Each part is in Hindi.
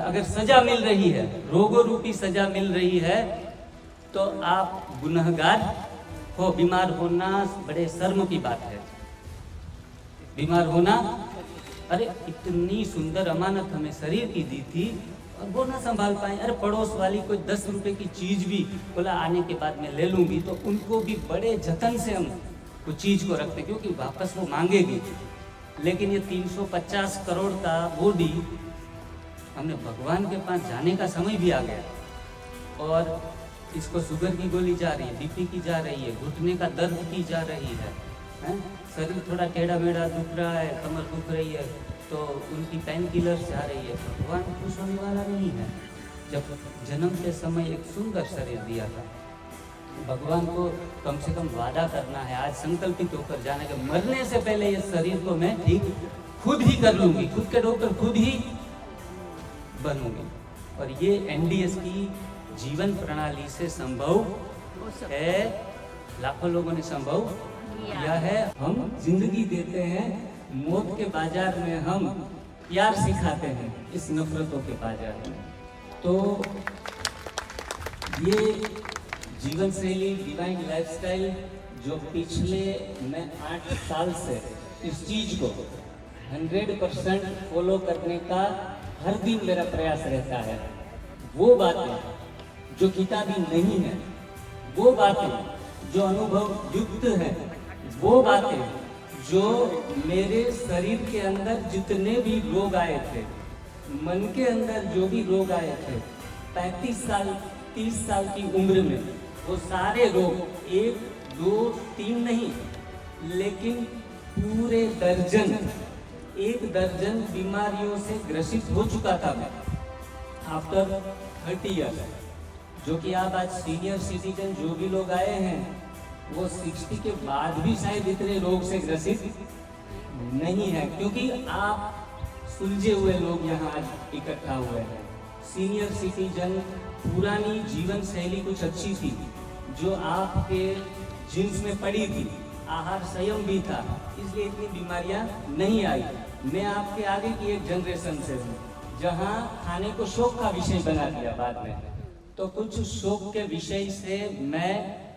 अगर सजा मिल रही है, रोगों रूपी सजा मिल रही है, तो आप गुनहगार हो। बीमार होना बड़े शर्म की बात है। बीमार होना, अरे इतनी सुंदर अमानत हमें शरीर की दी थी और वो ना संभाल पाए। अरे पड़ोस वाली कोई 10 रुपए की चीज भी बोला आने के बाद मैं ले लूंगी, तो उनको भी बड़े जतन से हम वो चीज को रखते, क्योंकि वापस वो मांगेगी। लेकिन ये 350 करोड़ का बॉडी, हमने भगवान के पास जाने का समय भी आ गया और इसको शुगर की गोली जा रही है, बीपी की जा रही है, घुटने का दर्द की जा रही है, शरीर थोड़ा टेढ़ा मेढ़ा दुख रहा है, कमर दुख रही है, तो उनकी पेन किलर्स जा रही है। भगवान खुश होने वाला नहीं है। जब जन्म के समय एक सुंदर शरीर दिया था, भगवान को कम से कम वादा करना है, आज संकल्पित होकर जाने के मरने से पहले इस शरीर को मैं ठीक खुद ही कर लूंगी, खुद के डॉक्टर खुद ही बनूंगी। और ये एनडीएस की जीवन प्रणाली से संभव है, लाखों लोगों ने संभव किया है। हम जिंदगी देते हैं, मौत के बाजार में हम प्यार सिखाते हैं, इस नफरतों के बाजार में। तो ये जीवन शैली, डिवाइन लाइफस्टाइल, जो पिछले मैं 8 साल से इस चीज को 100% फॉलो करने का हर दिन मेरा प्रयास रहता है। वो बातें जो किताबी नहीं है, वो बातें जो अनुभव युक्त है, वो बातें जो मेरे शरीर के अंदर जितने भी रोग आए थे, मन के अंदर जो भी रोग आए थे, 35 साल 30 साल की उम्र में, वो सारे रोग 1 2 3 नहीं, लेकिन पूरे एक दर्जन बीमारियों से ग्रसित हो चुका था मैं आफ्टर 30 ईयर्स। जो कि आप आज सीनियर सिटीजन जो भी लोग आए हैं, वो 60 के बाद भी शायद इतने रोग से ग्रसित नहीं है, क्योंकि आप सुलझे हुए लोग यहाँ आज इकट्ठा हुए हैं। सीनियर सिटीजन, पुरानी जीवन शैली कुछ अच्छी थी जो आपके जीन्स में पड़ी थी, आहार संयम भी था, इसलिए इतनी बीमारियां नहीं आई। मैं आपके आगे की एक जनरेशन से हूँ जहाँ खाने को शौक का विषय बना दिया बाद में। तो कुछ शौक के विषय से मैं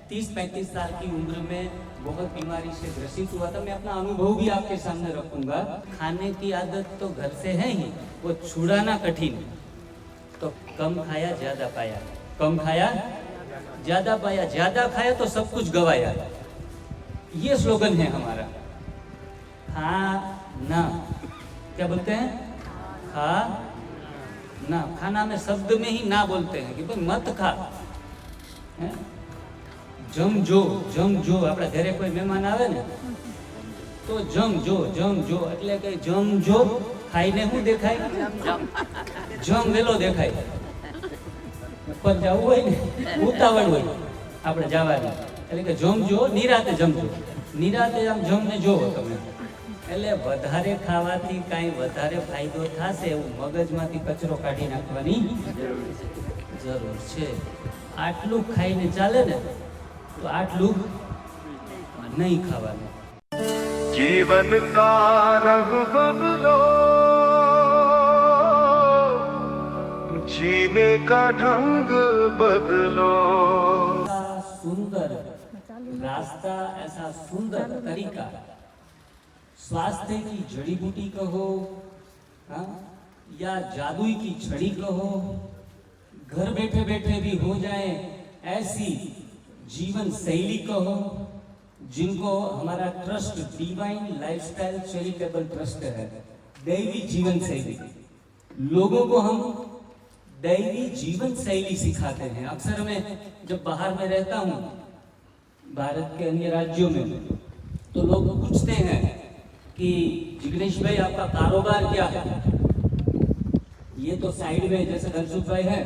30-35 साल की उम्र में बहुत बीमारी से ग्रसित हुआ था। मैं अपना अनुभव भी आपके सामने रखूंगा। खाने की आदत तो घर से है ही, वो छुड़ाना कठिन। तो कम खाया ज्यादा पाया, कम खाया ज्यादा पाया, ज्यादा खाया तो सब कुछ गवाया, ये स्लोगन है हमारा। खाना, क्या बोलते हैं? खा ना। खाना में शब्द में ही ना बोलते हैं कि भाई मत खा, जमजो। આપણે ઘરે કોઈ મહેમાન આવે ને તો જમજો એટલે કે જમજો ખાઈને શું દેખાય? જમ વેલો દેખાય। ઉપર જવું હોય ને, ઉતાવળ હોય આપણે જવાની, એટલે કે જમજો, નિરાતે જમજો, નિરાતે આમ જમને જોવો તમે, એટલે વધારે ખાવાથી કાંઈ વધારે ફાયદો થશે એવું મગજમાંથી કચરો કાઢી નાખવાની જરૂર છે। આટલું ખાઈને ચાલે ને तो 8 लोग नहीं खावाने। जीवन का रंग बदलो, जीने का ढंग बदलो। सुंदर रास्ता, ऐसा सुंदर तरीका, स्वास्थ्य की जड़ी बूटी कहो, या जादुई की छड़ी कहो, घर बैठे बैठे भी हो जाए ऐसी जीवन शैली कहो, जिनको हमारा trust divine lifestyle charitable trust है, दैवी जीवन शैली। लोगों को हम दैवी जीवन शैली सिखाते हैं। अक्सर मैं जब बाहर में रहता हूँ, भारत के अन्य राज्यों में, तो लोग पूछते हैं कि जिग्नेश भाई आपका कारोबार क्या है? ये तो साइड में जैसे धनसुख भाई है,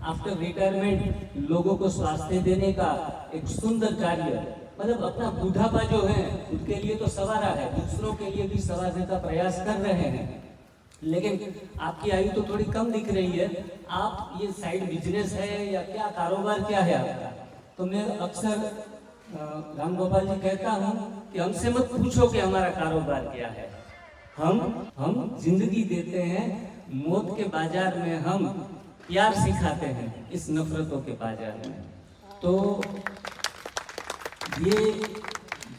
आफ्टर रिटायरमेंट लोगों को स्वास्थ्य देने का एक सुंदर कार्य, मतलब अपना बुढ़ापा जो है उनके लिए तो सवारा है, दूसरों के लिए भी संवारने का प्रयास कर रहे हैं। लेकिन आपकी आयु तो थोड़ी कम दिख रही है, आप ये साइड बिजनेस है या क्या कारोबार क्या है आपका? तो मैं अक्सर राम गोपाल जी कहता हूँ कि हमसे मत पूछो कि हमारा कारोबार क्या है, हम जिंदगी देते हैं, मौत के बाजार में हम प्यार सिखाते हैं इस नफरतों के बाजार में। तो ये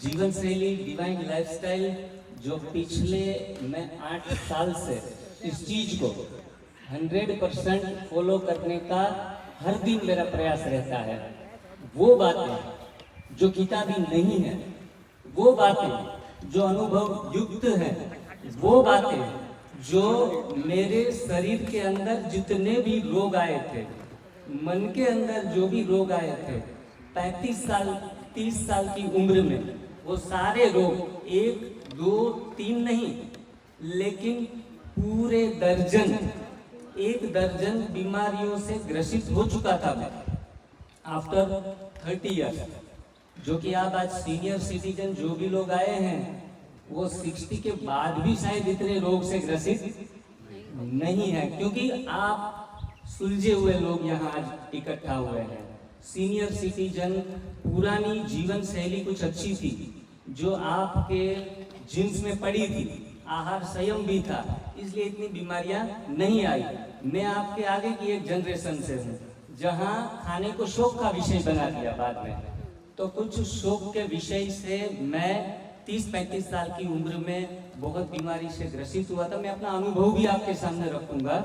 जीवन शैली डिवाइन लाइफस्टाइल जो पिछले मैं 8 साल से इस चीज को 100% फॉलो करने का हर दिन मेरा प्रयास रहता है। वो बातें जो किताबी नहीं है, वो बातें जो अनुभव युक्त है, वो बातें जो मेरे शरीर के अंदर जितने भी रोग आए थे, मन के अंदर जो भी रोग आए थे 35 साल 30 साल की उम्र में, वो सारे रोग 1 2 3 नहीं लेकिन पूरे दर्जन 1 दर्जन बीमारियों से ग्रसित हो चुका था मैं आफ्टर 30 ईयर्स। जो कि आप आज सीनियर सिटीजन जो भी लोग आए हैं वो 60 के बाद भी शायद इतने रोग से ग्रसित नहीं है, क्योंकि आप सुलझे हुए लोग यहाँ आज इकट्ठा हुए हैं। सीनियर सिटीजन, पुरानी जीवन शैली कुछ अच्छी थी जो आपके जीन्स में पड़ी थी, आहार संयम भी था, इसलिए इतनी बीमारियां नहीं आई। मैं आपके आगे की एक जनरेशन से हूँ जहाँ खाने को शौक का विषय बना दिया बाद में। तो कुछ शौक के विषय से मैं 30-35 साल की उम्र में बहुत बीमारी से ग्रसित हुआ था। मैं अपना अनुभव भी आपके सामने रखूंगा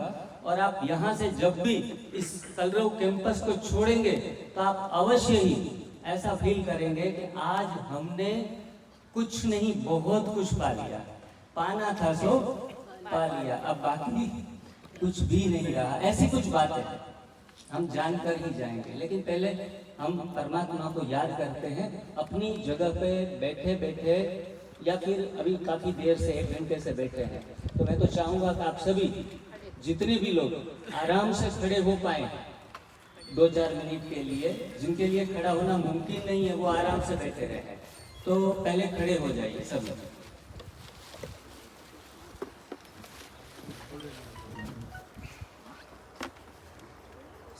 और आप यहाँ से जब भी इस कलरव कैंपस को छोड़ेंगे तो आप अवश्य ही ऐसा फील करेंगे कि आज हमने कुछ नहीं बहुत कुछ पा लिया। पाना था सो पा लिया, अब बाकी कुछ भी नहीं रहा। ऐसी कुछ बातें हम जानकर ही जाएंगे, लेकिन पहले हम परमात्मा को याद करते हैं अपनी जगह पे बैठे बैठे, या फिर अभी काफी देर से 1 घंटे से बैठे हैं। तो मैं तो चाहूंगा कि आप सभी जितने भी लोग आराम से खड़े हो पाए 2-4 मिनट के लिए, जिनके लिए खड़ा होना मुमकिन नहीं है वो आराम से बैठे रहे। तो पहले खड़े हो जाइए सभी।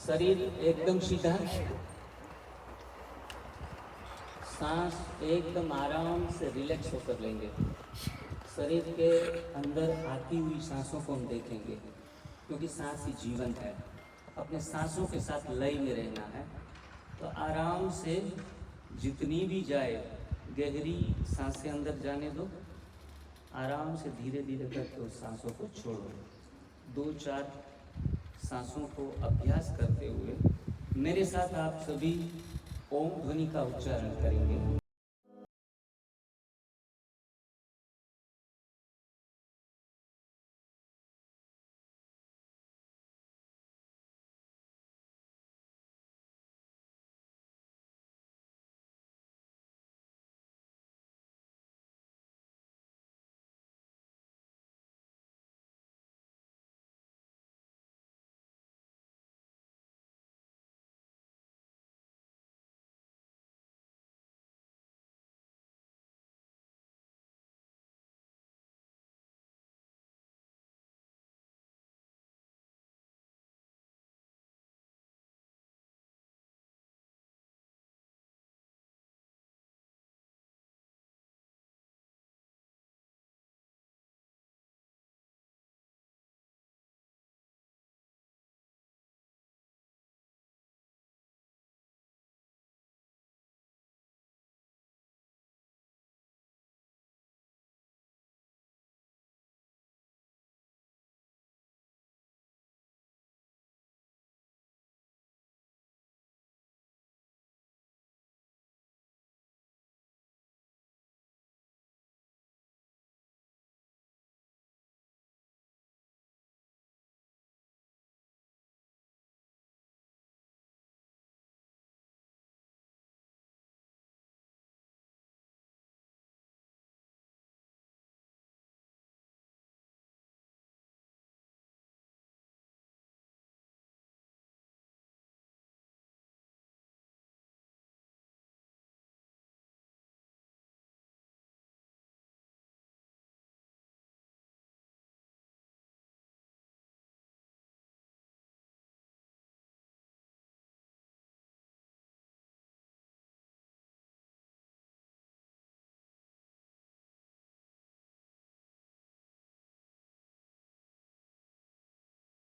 शरीर एकदम सीधा, सांस एकदम आराम से रिलैक्स होकर लेंगे। शरीर के अंदर आती हुई सांसों को हम देखेंगे, क्योंकि सांस ही जीवन है। अपने सांसों के साथ लय में रहना है। तो आराम से जितनी भी जाए गहरी सांसें अंदर जाने दो, आराम से धीरे धीरे करके उस सांसों को छोड़ो। 2-4 सांसों को अभ्यास करते हुए मेरे साथ आप सभी ओम ध्वनि का उच्चारण करेंगे।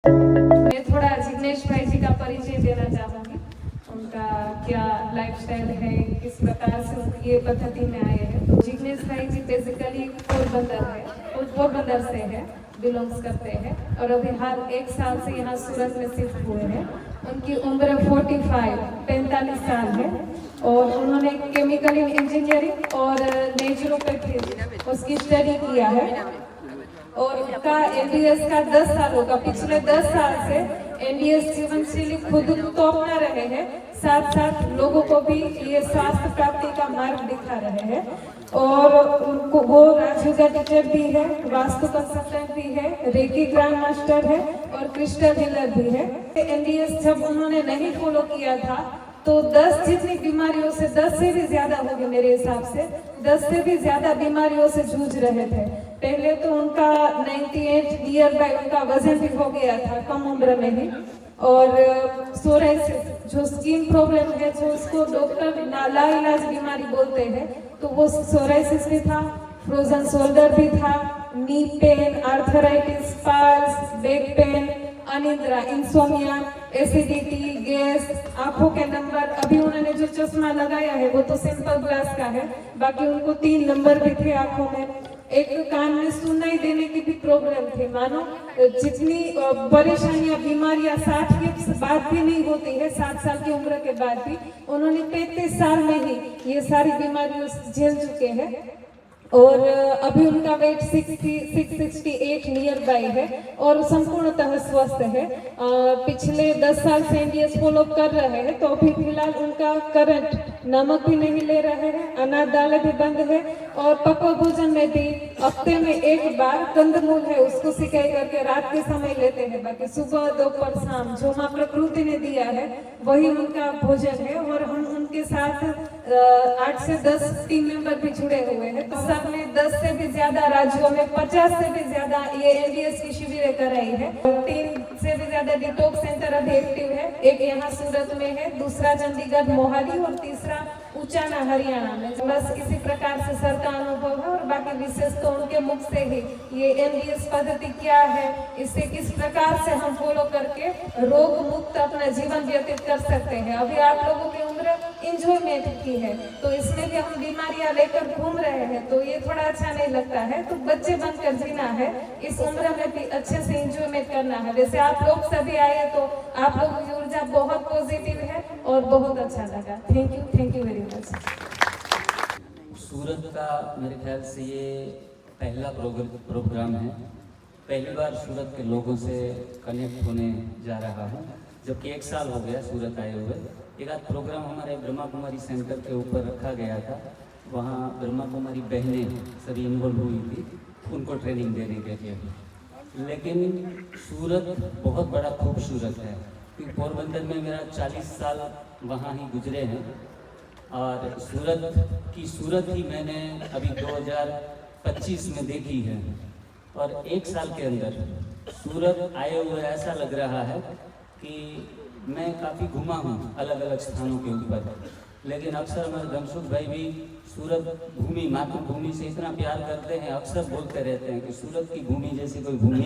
मैं थोड़ा जिग्नेश भाई जी का परिचय देना चाहूँगी। उनका क्या लाइफस्टाइल है, किस प्रकार से उनकी ये पद्धति में आए हैं। तो जिग्नेश भाई जी बेसिकली पोरबंदर से है, बिलोंग्स करते हैं और अभी हाल 1 साल से यहाँ सूरत में शिफ्ट हुए हैं। उनकी उम्र 45 साल है और उन्होंने केमिकल इंजीनियरिंग और नेचुरोपैथी उसकी स्टडी किया है और उनका एमबीएस का 10 साल होगा। पिछले 10 साल से एमबीएस जीवन शैली खुद तो अपना रहे हैं, साथ साथ लोगों को भी ये स्वास्थ्य प्राप्ति का मार्ग दिखा रहे हैं और उनको वो राजयोगा टीचर भी है, वास्तु कंसल्टेंट भी है, रेकी ग्रैंड मास्टर है और क्रिस्टल हीलर भी है। एमबीएस जब उन्होंने नहीं फॉलो किया था तो 10 जितनी बीमारियों से 10 से भी ज्यादा होगी मेरे हिसाब से 10 से भी ज्यादा बीमारियों से जूझ रहे थे। पहले तो उनका 98 नियर बाय उनका वजन भी हो गया था कम उम्र में ही और सोराइसिस जो स्किन प्रॉब्लम है, जो उसको डॉक्टर लाइलाज बीमारी बोलते हैं, तो वो सोराइसिस भी था, फ्रोजन शोल्डर भी था, नी पेन, आर्थराइटिस, पाल्स, बैक पेन, अनिद्रा, इंसोमिया, एसिडिटी, गैस, आंखों के नंबर। अभी उन्होंने जो चश्मा लगाया है वो तो सिंपल ग्लास का है, बाकी उनको 3 नंबर भी थे आंखों में। एक कान में सुनाई देने की भी प्रॉब्लम थी। मानो जितनी परेशानियां बीमारियां 60 के बाद भी नहीं होती है, 60 साल की उम्र के बाद भी उन्होंने 35 साल में ही ये सारी बीमारियों झेल चुके हैं और अभी उनका वेट 668 नियर बाय है और संपूर्णतः स्वस्थ है। पिछले 10 साल से एमबीएस फॉलो कर रहे हैं, तो अभी फिलहाल उनका करंट नमक भी नहीं ले रहे हैं, अनाज दालें भी बंद है और पक्वा भोजन में भी हफ्ते में 1 बार कंदमूल है उसको सिकाई करके रात के समय लेते हैं। बाकी सुबह दोपहर शाम जो माँ प्रकृति ने दिया है वही उनका भोजन है और हम उनके साथ 8 से 10 टीम मेंबर भी जुड़े हुए हैं। तो सब ने 10 से भी ज्यादा राज्यों में 50 से भी ज्यादा ये एमबीएस की शिविरें कराई है। 3 से भी ज्यादा डिटॉक्स सेंटर अभी एक्टिव है, एक यहाँ सूरत में है, दूसरा चंडीगढ़ मोहाली और तीसरा उचाना हरियाणा में। बस इसी प्रकार से सर का अनुभव है और बाकी विशेष तो उनके मुख से ही ये एमबीएस पद्धति क्या है, इसे किस प्रकार से हम फॉलो करके रोग मुक्त अपना जीवन व्यतीत कर सकते हैं। अभी आप लोगों की उम्र इंजॉयमेंट की है, तो इसमें भी हम बीमारियां लेकर घूम रहे हैं, तो ये थोड़ा अच्छा नहीं लगता है। तो बच्चे बनकर जीना है, इस उम्र में भी अच्छे से इंजॉयमेंट करना है। जैसे आप लोग सभी आए तो आप लोगों की ऊर्जा बहुत पॉजिटिव है और बहुत अच्छा लगा। Thank you very much. Surat का मेरे ख्याल से ये पहला प्रोग्राम है। पहली बार सूरत के लोगों से कनेक्ट होने जा रहा हूँ, जबकि 1 साल हो गया सूरत आए हुए। एक आध प्रोग्राम हमारे ब्रह्मा कुमारी सेंटर के ऊपर रखा गया था, वहाँ ब्रह्मा कुमारी बहनें सभी इन्वॉल्व हुई थी उनको ट्रेनिंग देने के लिए। लेकिन सूरत बहुत बड़ा खूबसूरत है, क्योंकि पोरबंदर में मेरा 40 साल वहाँ ही गुजरे हैं और सूरत ही मैंने अभी 2025 में देखी है और 1 साल के अंदर सूरत आए हुए ऐसा लग रहा है कि मैं काफ़ी घूमा हूँ अलग अलग स्थानों के ऊपर। लेकिन अक्सर हमारे धनसुख भाई भी सूरत भूमि मातृभूमि से इतना प्यार करते हैं, अक्सर बोलते रहते हैं कि सूरत की भूमि जैसी कोई भूमि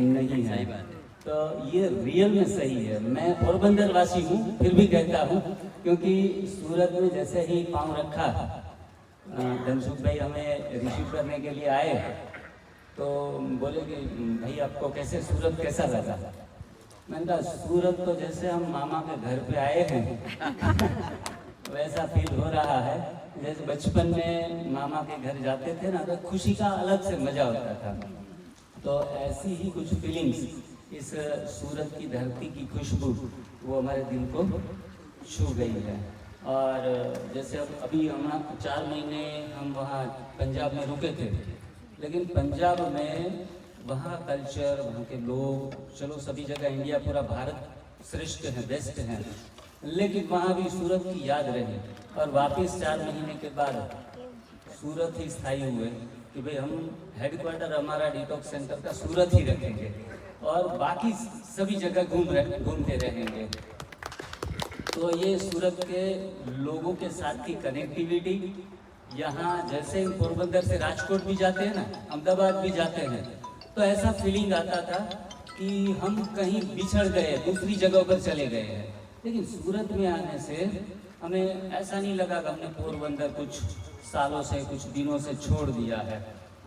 नहीं है। तो ये रियल में सही है। मैं पोरबंदर वासी हूँ, फिर भी कहता हूँ, क्योंकि सूरत में जैसे ही पाँव रखा धनसुख भाई हमें रिसीव करने के लिए आए तो बोले कि भाई आपको कैसे सूरत कैसा लगा। मैंने कहा सूरत तो जैसे हम मामा के घर पे आए हैं वैसा फील हो रहा है। जैसे बचपन में मामा के घर जाते थे ना, तो खुशी का अलग से मजा होता था। तो ऐसी ही कुछ फीलिंग्स इस सूरत की धरती की खुशबू वो हमारे दिल को छू गई है। और जैसे अभी हम 4 महीने हम वहाँ पंजाब में रुके थे, लेकिन पंजाब में वहाँ कल्चर, वहाँ के लोग, चलो सभी जगह इंडिया पूरा भारत श्रेष्ठ है, बेस्ट है, लेकिन वहाँ भी सूरत की याद रही। और वापस 4 महीने के बाद सूरत ही स्थायी हुए कि भाई हम हेडक्वार्टर हमारा डिटॉक्स सेंटर का सूरत ही रखेंगे और बाकी सभी जगह घूमते रहेंगे। तो ये सूरत के लोगों के साथ की कनेक्टिविटी, यहाँ जैसे पोरबंदर से राजकोट भी जाते हैं ना, अहमदाबाद भी जाते हैं, तो ऐसा फीलिंग आता था कि हम कहीं बिछड़ गए, दूसरी जगह पर चले गए हैं। लेकिन सूरत में आने से हमें ऐसा नहीं लगा कि हमने पोरबंदर कुछ सालों से, कुछ दिनों से छोड़ दिया है।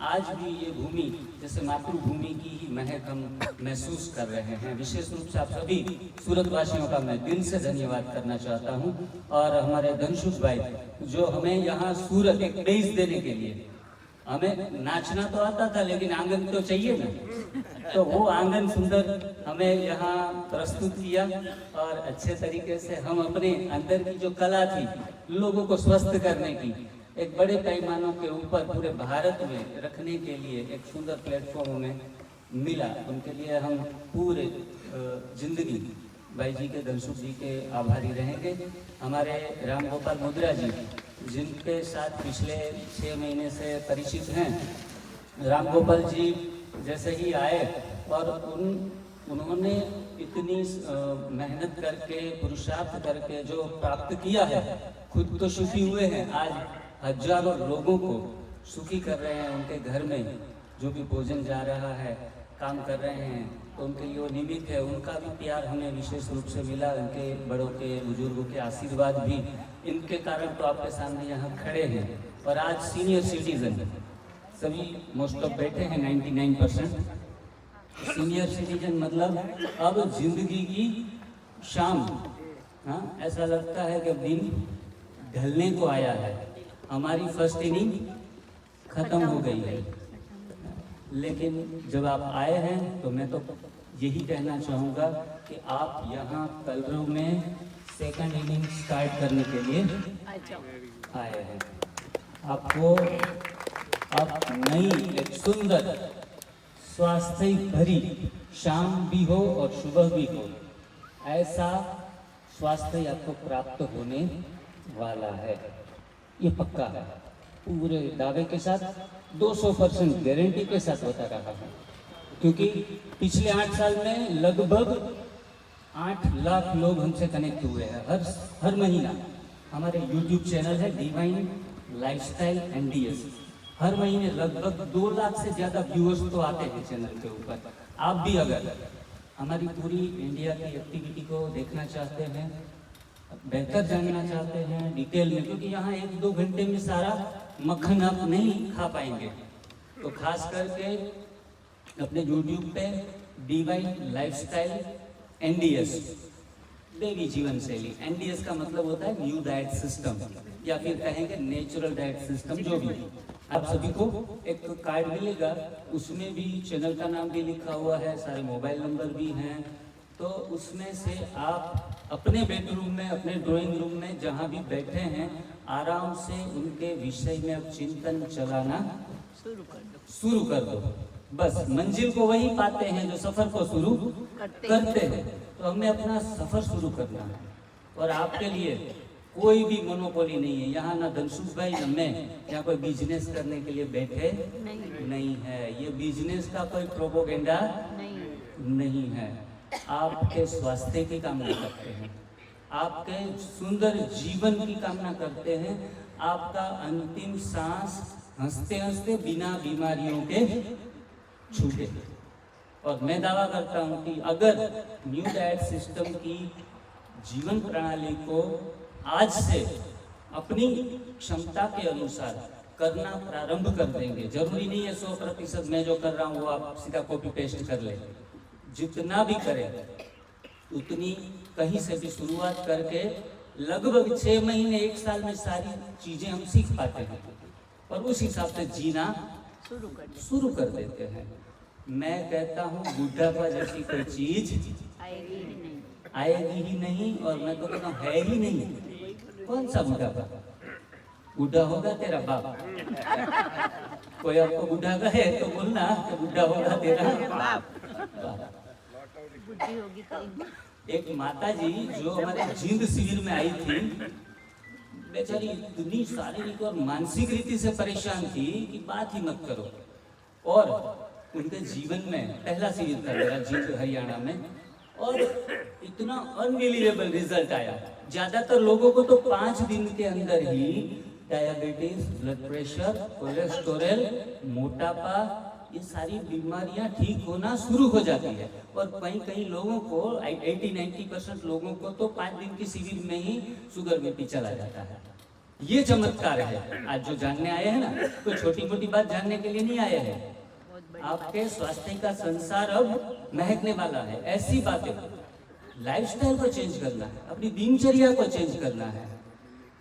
आज भी ये भूमि जैसे मातृभूमि की ही महक हम महसूस कर रहे हैं। विशेष रूप से आप सभी सूरत वासियों का मैं दिल से धन्यवाद करना चाहता हूँ। और हमारे धनसुख भाई जो हमें यहाँ सूरत एक बेस देने के लिए, हमें नाचना तो आता था लेकिन आंगन तो चाहिए ना, तो वो आंगन सुंदर हमें यहाँ प्रस्तुत किया और अच्छे तरीके से हम अपने अंदर की जो कला थी लोगों को स्वस्थ करने की, एक बड़े पैमानों के ऊपर पूरे भारत में रखने के लिए एक सुंदर प्लेटफॉर्म हमें मिला। उनके लिए हम पूरे जिंदगी भाई जी के, धनसुख जी के आभारी रहेंगे। हमारे राम गोपाल मुद्रा जी जिनके साथ पिछले 6 महीने से परिचित हैं, राम गोपाल जी जैसे ही आए और उन्होंने इतनी मेहनत करके, पुरुषार्थ करके जो प्राप्त किया है, खुद तो सुखी हुए हैं, आज हजारों लोगों को सुखी कर रहे हैं। उनके घर में जो भी भोजन जा रहा है, काम कर रहे हैं, तो उनके लिए वो निमित्त है। उनका भी प्यार हमें विशेष रूप से मिला, उनके बड़ों के, बुजुर्गों के आशीर्वाद भी, इनके कारण तो आपके सामने यहाँ खड़े हैं। और आज सीनियर सिटीजन सभी मोस्ट ऑफ बैठे हैं, 99% सीनियर सिटीजन, मतलब अब जिंदगी की शाम, हाँ ऐसा लगता है कि दिन ढलने को आया है, हमारी फर्स्ट इनिंग खत्म हो गई है। लेकिन जब आप आए हैं तो मैं तो यही कहना चाहूँगा कि आप यहाँ कलरव में सेकंड इनिंग स्टार्ट करने के लिए आए हैं। आपको अब नई एक सुंदर स्वास्थ्य भरी शाम भी हो और सुबह भी हो, ऐसा स्वास्थ्य आपको प्राप्त होने वाला है, ये पक्का है। पूरे दावे के साथ 200% गारंटी के साथ बता रहा हूँ, क्योंकि पिछले 8 साल में लगभग 8 लाख लोग हमसे कनेक्ट हुए हैं। हर महीना हमारे YouTube चैनल है डिवाइन लाइफस्टाइल NDS, हर महीने लगभग 2 लाख से ज़्यादा व्यूअर्स तो आते हैं चैनल के ऊपर। आप भी अगर हमारी पूरी इंडिया की एक्टिविटी को देखना चाहते हैं, बेहतर जानना चाहते हैं डिटेल में, क्योंकि यहाँ 1-2 घंटे में सारा मक्खन आप नहीं खा पाएंगे, तो खास करके अपने YouTube पे डिवाइन लाइफस्टाइल NDS, देवी जीवन शैली, NDS का मतलब होता है न्यू डाइट सिस्टम, या फिर कहेंगे नेचुरल डाइट सिस्टम। जो भी आप सभी को एक कार्ड मिलेगा, उसमें भी चैनल का नाम भी लिखा हुआ है, सारे मोबाइल नंबर भी हैं। तो उसमें से आप अपने बेडरूम में, अपने ड्राइंग रूम में जहाँ भी बैठे हैं, आराम से उनके विषय में अब चिंतन चलाना शुरू कर दो। बस मंजिल को वही पाते हैं जो सफर को शुरू करते हैं, तो हमें अपना सफर शुरू करना है। और आपके लिए कोई भी मोनोपोली नहीं है यहाँ, ना धनसुख भाई ना मैं यहाँ कोई बिजनेस करने के लिए बैठे नहीं है। ये बिजनेस का कोई प्रोपोगेंडा नहीं है। आपके स्वास्थ्य की कामना करते हैं, आपके सुंदर जीवन की कामना करते हैं, आपका अंतिम सांस हंसते हंसते बिना बीमारियों के छूटे। और मैं दावा करता हूँ कि अगर न्यू डाइट सिस्टम की जीवन प्रणाली को आज से अपनी क्षमता के अनुसार करना प्रारंभ कर देंगे, जरूरी नहीं है 100% मैं जो कर रहा हूँ वो आप सीधा कॉपी पेस्ट कर ले, जितना भी करें उतनी कहीं से भी शुरुआत करके लगभग 6 महीने 1 साल में सारी चीजें हम सीख पाते हैं और उस हिसाब से जीना शुरू कर देते हैं। मैं कहता हूँ बुढ़ापा जैसी कोई चीज आएगी ही नहीं, और मैं तो कहता हूँ है ही नहीं। कौन सा बुढ़ापा? बुढ़ा होगा तेरा बाप। कोई आपको बुढ़ा कहे तो बोलना कि बुढ़ा होगा तेरा बाप। एक माता जी जो हमारे जिंद शिविर में आई थी, बेचारी इतनी शारीरिक और मानसिक रीति से परेशान थी कि बात ही मत करो। और उनके जीवन में पहला शिविर था मेरा जिंद हरियाणा में, और इतना अनबिलीवेबल रिजल्ट आया। ज्यादातर लोगों को तो 5 दिन के अंदर ही डायबिटीज, ब्लड प्रेशर, कोलेस्टेरोल, मोटापा, ये सारी बीमारियां ठीक होना शुरू हो जाती है। और कई कई लोगों को 80-90% लोगों को तो 5 दिन की शिविर में ही शुगर बीपी चला जाता है। ये चमत्कार है। आज जो जानने आए हैं ना, तो छोटी मोटी बात जानने के लिए नहीं आए हैं। आपके स्वास्थ्य का संसार अब महकने वाला है। ऐसी बातें, लाइफस्टाइल को चेंज करना है, अपनी दिनचर्या को चेंज करना है।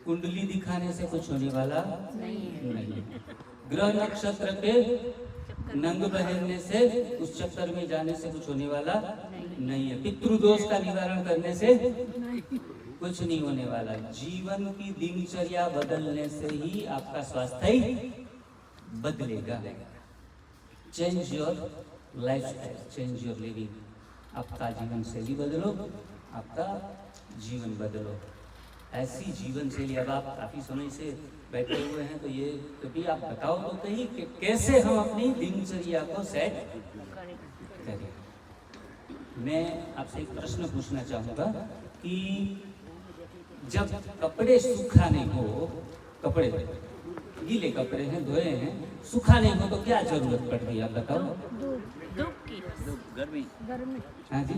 कुंडली दिखाने से कुछ होने वाला नहीं। ग्रह नक्षत्र के नंग बहनने से, उस चक्कर में जाने से कुछ होने वाला नहीं है। पितृदोष का निवारण करने से कुछ नहीं होने वाला। जीवन की दिनचर्या बदलने से ही आपका स्वास्थ्य बदलेगा। Change your lifestyle, change your living. आपका जीवन शैली बदलो, आपका जीवन बदलो। ऐसी जीवन शैली, अब आप काफी समय से बैठे हुए हैं, तो ये कभी आप बताओ तो कहीं कि कैसे हम अपनी दिनचर्या को सेट करें। मैं आपसे एक प्रश्न पूछना चाहूंगा कि जब कपड़े सुखाने हो, कपड़े गीले कपड़े हैं, धोए हैं, सुखाने हो तो क्या जरूरत पड़ रही है, आप बताओ। धूप की, गर्मी, हाँ जी,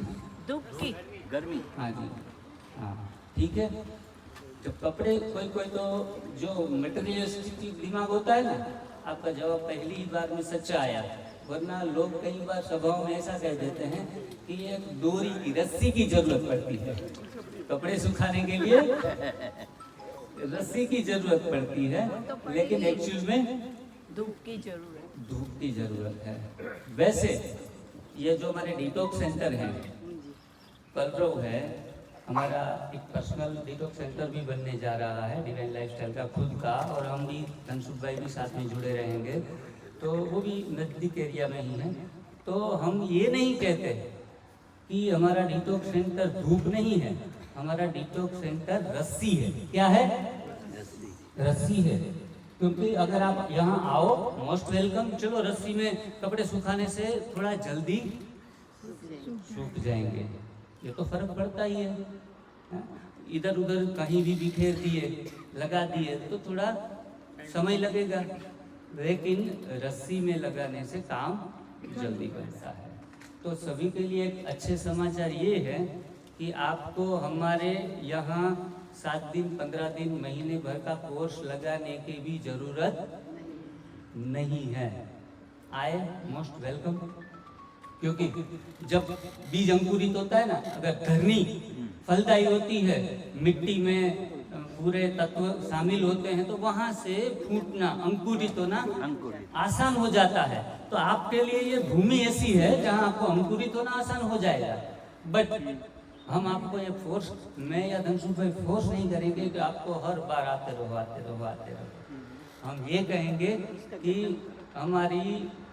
धूप की गर्मी। हाँ जी, हाँ ठीक है। जब कपड़े, कोई तो जो मटेरियलिस्टिक दिमाग होता है ना, आपका जवाब पहली बार में सच्चा आया। वरना लोग कई बार सभाओं में ऐसा कह देते हैं कि एक डोरी की, रस्सी की जरूरत पड़ती है कपड़े सुखाने के लिए। रस्सी की जरूरत पड़ती है, लेकिन एक्चुअल में धूप की जरूरत, धूप की जरूरत है। वैसे ये जो हमारे डिटॉक्स सेंटर हैं, कलरव है, हमारा एक पर्सनल डिटॉक्स सेंटर भी बनने जा रहा है, डिवाइन लाइफस्टाइल का खुद का, और हम भी धनसुख भाई भी साथ में जुड़े रहेंगे, तो वो भी नज़दीक एरिया में ही है। तो हम ये नहीं कहते कि हमारा डिटॉक्स सेंटर धूप नहीं है, हमारा डिटॉक्स सेंटर रस्सी है। क्या है? रस्सी है। क्योंकि अगर आप यहाँ आओ, मोस्ट वेलकम। चलो रस्सी में कपड़े सुखाने से थोड़ा जल्दी सूख जाएंगे, ये तो फर्क पड़ता ही है। इधर उधर कहीं भी बिखेर दिए, लगा दिए तो थोड़ा समय लगेगा, लेकिन रस्सी में लगाने से काम जल्दी बनता है। तो सभी के लिए एक अच्छे समाचार ये है कि आपको हमारे यहाँ 7 दिन, 15 दिन, महीने भर का कोर्स लगाने की भी जरूरत नहीं है। आए, मोस्ट वेलकम। क्योंकि जब बीज अंकुरित होता है ना, अगर धरनी फलदायी होती है, मिट्टी में पूरे तत्व शामिल होते हैं, तो वहां से फूटना, अंकुरित होना आसान हो जाता है। तो आपके लिए ये भूमि ऐसी है जहां आपको अंकुरित होना आसान हो जाएगा। बट हम आपको ये फोर्स, मैं या धनसुख भाई फोर्स नहीं करेंगे कि आपको हर बार आते रहो। हम ये कहेंगे कि हमारी,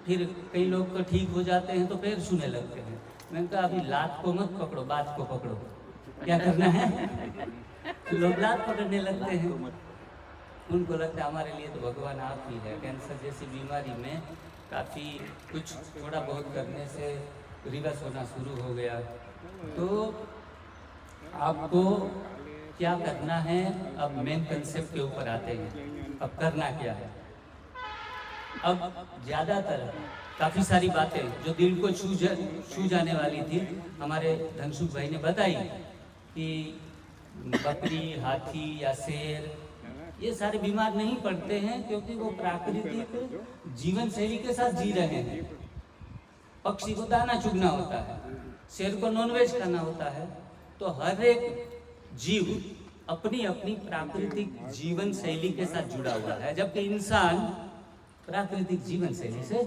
फिर कई लोग तो ठीक हो जाते हैं तो फिर सुने लगते हैं। मैंने कहा अभी लात को मत पकड़ो, बात को पकड़ो। क्या करना है? लोग लात पकड़ने लगते हैं। उनको लगता है हमारे लिए तो भगवान आप ही है। कैंसर जैसी बीमारी में काफ़ी कुछ थोड़ा बहुत करने से रिवर्स होना शुरू हो गया। तो आपको क्या करना है? अब मेन कंसेप्ट के ऊपर आते हैं। अब करना क्या है? अब ज़्यादातर काफ़ी सारी बातें जो दिल को छू जाने वाली थी, हमारे धनसुख भाई ने बताई कि बकरी, हाथी या शेर, ये सारे बीमार नहीं पड़ते हैं क्योंकि वो प्राकृतिक जीवन शैली के साथ जी रहे हैं। पक्षी को दाना चुगना होता है, शेर को नॉनवेज खाना होता है। तो हर एक जीव अपनी अपनी प्राकृतिक जीवन शैली के साथ जुड़ा हुआ है, जबकि इंसान प्राकृतिक जीवन शैली से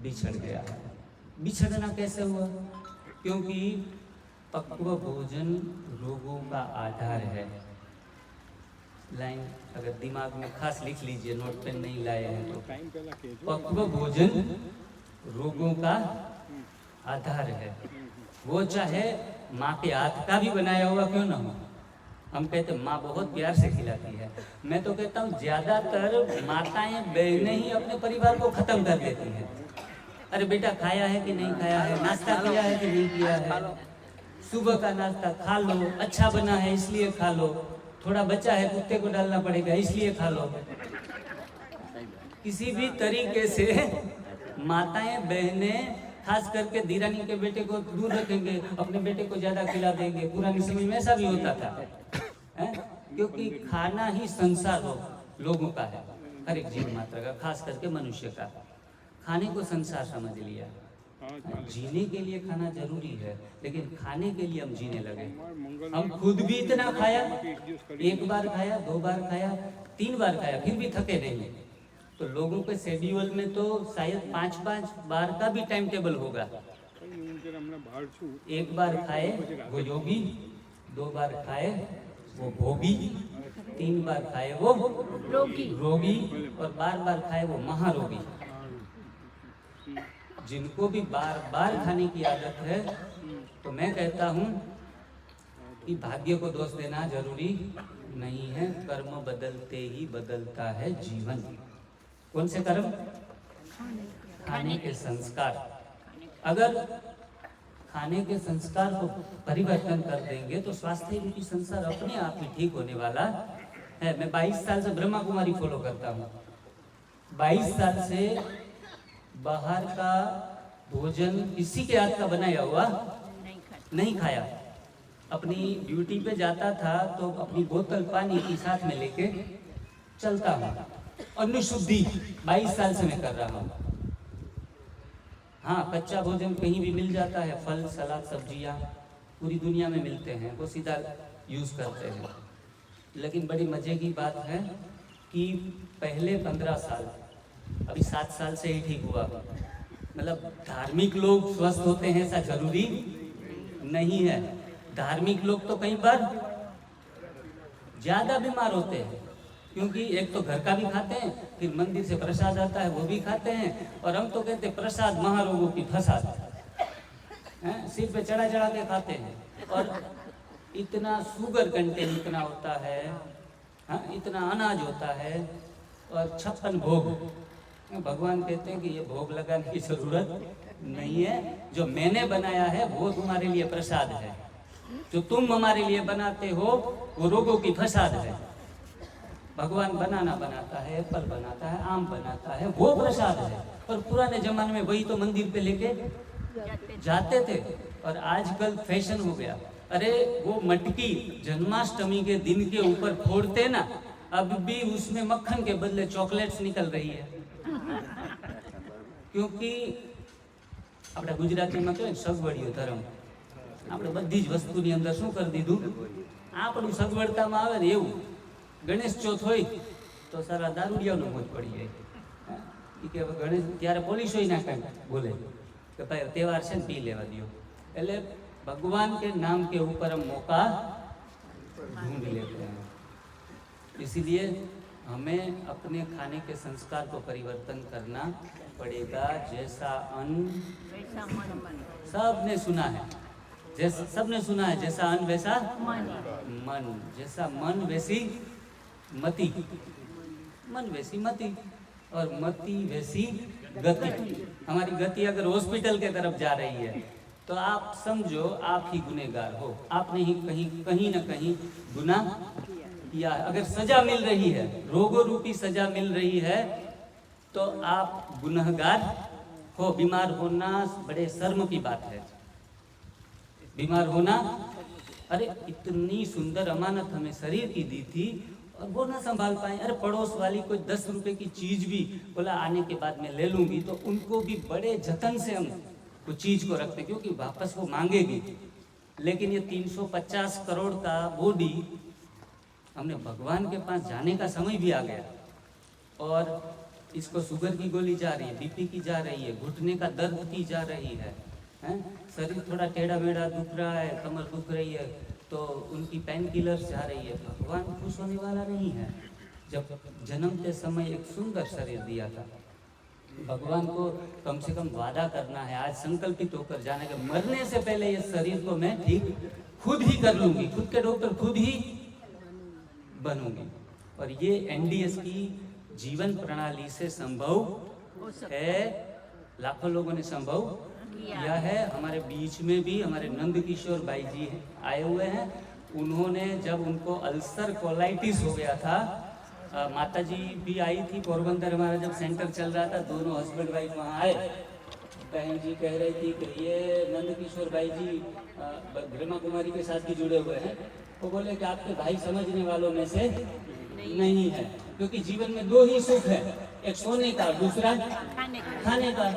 बिछड़ गया है। बिछड़ना कैसे हुआ? क्योंकि पक्व भोजन रोगों का आधार है। लाइन अगर दिमाग में खास लिख लीजिए, नोट पेन नहीं लाए हैं तो, पक्व भोजन रोगों का आधार है। वो चाहे माँ के हाथ का भी बनाया हुआ क्यों ना हो। हम कहते हैं माँ बहुत प्यार से खिलाती है। मैं तो कहता हूँ ज्यादातर माताएं, बहनें ही अपने परिवार को खत्म कर देती हैं। अरे बेटा खाया है कि नहीं खाया है, नाश्ता किया है कि नहीं किया है, सुबह का नाश्ता खा लो, अच्छा बना है इसलिए खा लो, थोड़ा बचा है कुत्ते को डालना पड़ेगा इसलिए खा लो। किसी भी तरीके से माताएं बहनें खास करके धीरानी के बेटे को दूर रखेंगे, अपने बेटे को ज्यादा खिला देंगे। पुराने समय में ऐसा भी होता था, है? क्योंकि खाना ही संसार लोगों का है, हर एक जीव मात्र का, खास करके मनुष्य का। खाने को संसार समझ लिया। जीने के लिए खाना जरूरी है, लेकिन खाने के लिए हम जीने लगे। हम खुद भी इतना खाया, एक बार खाया, 2 बार खाया, 3 बार खाया, फिर भी थके नहीं। तो लोगों के शेड्यूल में तो शायद 5-5 बार का भी टाइम टेबल होगा। 1 बार खाए वो योगी, 2 बार खाए वो भोगी, 3 बार खाए वो रोगी, और बार बार खाए वो महारोगी। जिनको भी बार बार खाने की आदत है, तो मैं कहता हूँ कि भाग्य को दोष देना जरूरी नहीं है। कर्म बदलते ही बदलता है जीवन। कौन से कर्म? खाने के संस्कार। अगर खाने के संस्कार को परिवर्तन कर देंगे तो स्वास्थ्य रूपी संसार अपने आप ही ठीक होने वाला है। मैं 22 साल से ब्रह्मा कुमारी फॉलो करता हूँ। 22 साल से बाहर का भोजन किसी के हाथ का बनाया हुआ नहीं खाया। अपनी ड्यूटी पे जाता था तो अपनी बोतल पानी की साथ में लेके चलता हूँ। अन्न शुद्धि 22 साल से मैं कर रहा हूँ। हाँ, कच्चा भोजन कहीं भी मिल जाता है, फल सलाद सब्जियाँ पूरी दुनिया में मिलते हैं, वो सीधा यूज़ करते हैं। लेकिन बड़ी मज़े की बात है कि पहले 15 साल, अभी 7 साल से ही ठीक हुआ। मतलब धार्मिक लोग स्वस्थ होते हैं ऐसा जरूरी नहीं है। धार्मिक लोग तो कई बार ज़्यादा बीमार होते हैं, क्योंकि एक तो घर का भी खाते हैं, फिर मंदिर से प्रसाद आता है वो भी खाते हैं, और हम तो कहते हैं प्रसाद महारोगों की फसाद, सिर पे चढ़ा चढ़ा के खाते हैं। और इतना शुगर कंटेंट इतना होता है, हाँ, इतना अनाज होता है, और 56 भोग। भगवान कहते हैं कि ये भोग लगाने की जरूरत नहीं है, जो मैंने बनाया है वो तुम्हारे लिए प्रसाद है, जो तुम हमारे लिए बनाते हो वो रोगों की फसाद है। भगवान बनाना बनाता है, एप्पल बनाता है, आम बनाता है, वो प्रसाद है। और पुराने जमाने में वही तो मंदिर पे लेके जाते थे, और आजकल फैशन हो गया। अरे वो मटकी जन्माष्टमी के दिन के ऊपर फोड़ते ना, अब भी उसमें मक्खन के बदले चॉकलेट्स निकल रही है। क्योंकि अपना गुजराती में कहें सगवड़ियो धर्म, આપણે બધી જ વસ્તુની અંદર શું કરી દીધું, આપણું સગવડતામાં આવે ને એવું। ગણેશ ચોથ હોય તો સારા દારૂડિયાનો મોજ પડી જાય, કે ગણેશ ત્યારે પોલીસ હોય ના કાંઈ બોલે કે ભાઈ તહેવાર છે ને પી લેવા દો। એટલે भगवान के नाम के ऊपर हम मौका ढूंढ लेते हैं। इसीलिए हमें अपने खाने के संस्कार को परिवर्तन करना पड़ेगा। जैसा अन्न, सबने सुना है, जैसा सबने सुना है, जैसा अन्न वैसा मन, जैसा मन वैसी मति, मन वैसी मति, और मति वैसी गति। हमारी गति अगर हॉस्पिटल के तरफ जा रही है तो आप समझो आप ही गुनहगार हो, आपने ही कहीं न कहीं गुनाह किया। अगर सजा मिल रही है, रोगों रूपी सजा मिल रही है, तो आप गुनहगार हो। बीमार होना बड़े शर्म की बात है। बीमार होना, अरे इतनी सुंदर अमानत हमें शरीर की दी थी और वो ना संभाल पाए। अरे पड़ोस वाली कोई 10 रुपए की चीज भी बोला आने के बाद में ले लूंगी, तो उनको भी बड़े जतन से हम वो चीज को रखते, क्योंकि वापस वो मांगेगी। लेकिन ये 350 करोड़ का बॉडी, हमने भगवान के पास जाने का समय भी आ गया, और इसको शुगर की गोली जा रही है, बीपी की जा रही है, घुटने का दर्द की जा रही है, शरीर थोड़ा टेढ़ा मेढ़ा दुख रहा है, कमर दुख रही है, तो उनकी पेन किलर्स जा रही है। भगवान खुश होने वाला नहीं है। जब जन्मते समय एक सुंदर शरीर दिया था, भगवान को कम से कम वादा करना है, आज संकल्पित होकर जाने का, मरने से पहले इस शरीर को मैं ठीक खुद ही कर लूंगी, खुद के डॉक्टर खुद ही बनूंगी। और ये एनडीएस की जीवन प्रणाली से संभव है। लाखों लोगों ने संभव किया है। हमारे बीच में भी हमारे नंद किशोर भाई जी आए हुए हैं। उन्होंने जब उनको अल्सर कोलाइटिस हो गया था माता जी भी आई थी पोरबंदर, हमारा जब सेंटर चल रहा था, दोनों हस्बैंड वाइफ वहाँ आए। बहन जी कह रही थी कि ये नंद किशोर भाई जी ब्रह्मा कुमारी के साथ भी जुड़े हुए हैं। वो बोले कि आपके भाई समझने वालों में से नहीं है, क्योंकि जीवन में दो ही सुख है, एक सोने का, दूसरा खाने का,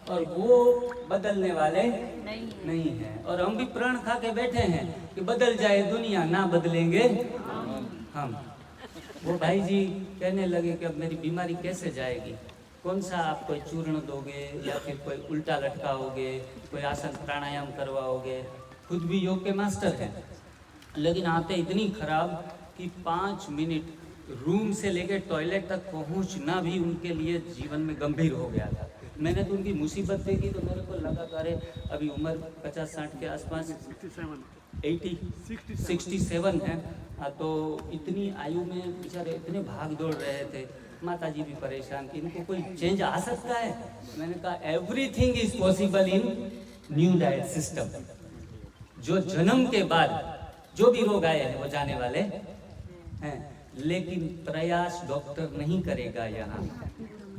और वो बदलने वाले नहीं है। और हम भी प्रण खा के बैठे हैं कि बदल जाए दुनिया, ना बदलेंगे हम। वो भाई जी कहने लगे कि अब मेरी बीमारी कैसे जाएगी, कौन सा आप कोई चूर्ण दोगे या फिर कोई उल्टा लटकाओगे, कोई आसन प्राणायाम करवाओगे। खुद भी योग के मास्टर हैं, लेकिन आते इतनी खराब कि 5 मिनट रूम से लेकर टॉयलेट तक पहुंचना भी उनके लिए जीवन में गंभीर हो गया था। मैंने तो उनकी मुसीबत देखी तो मेरे को लगा अरे अभी उम्र 50-60 के आसपास, 67 है। हाँ, तो इतनी आयु में बेचारे इतने भाग दौड़ रहे थे। माता जी भी परेशान कि इनको कोई चेंज आ सकता है। मैंने कहा everything is possible in new diet system. जो जन्म के बाद जो भी रोग आए हैं वो जाने वाले हैं, लेकिन प्रयास डॉक्टर नहीं करेगा। यहाँ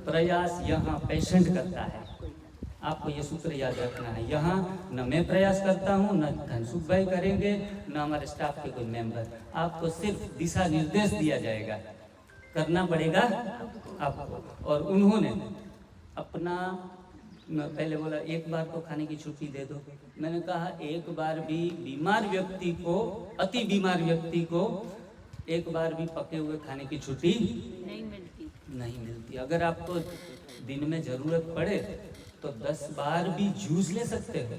प्रयास यहाँ पेशेंट करता है। आपको ये सूत्र याद रखना है। यहाँ न मैं प्रयास करता हूँ, न धनसुख भाई करेंगे, न हमारे स्टाफ के कोई मेंबर। आपको सिर्फ दिशा निर्देश दिया जाएगा, करना पड़ेगा आपको। और उन्होंने अपना पहले बोला एक बार तो खाने की छुट्टी दे दो। मैंने कहा एक बार भी बीमार व्यक्ति को, अति बीमार व्यक्ति को एक बार भी पके हुए खाने की छुट्टी नहीं मिलती। अगर आपको दिन में ज़रूरत पड़े तो 10 बार भी जूस ले सकते हो।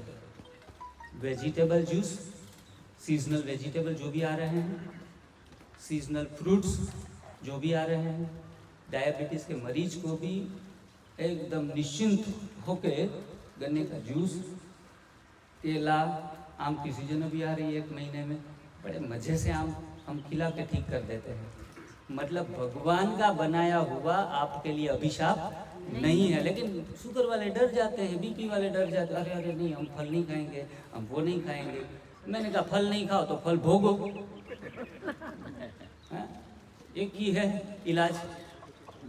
वेजिटेबल जूस, सीजनल वेजिटेबल जो भी आ रहे हैं, सीजनल फ्रूट्स जो भी आ रहे हैं। डायबिटीज़ के मरीज को भी एकदम निश्चिंत होके गन्ने का जूस, केला, आम की सीजन अभी आ रही है 1 महीने में, बड़े मज़े से आम हम खिला के ठीक कर देते हैं। मतलब भगवान का बनाया हुआ आपके लिए अभिशाप नहीं है। लेकिन शुगर वाले डर जाते हैं, बीपी वाले डर जाते हैं, अरे अरे नहीं हम फल नहीं खाएंगे, हम वो नहीं खाएंगे। मैंने कहा फल नहीं खाओ तो फल भोगो। एक ही है इलाज।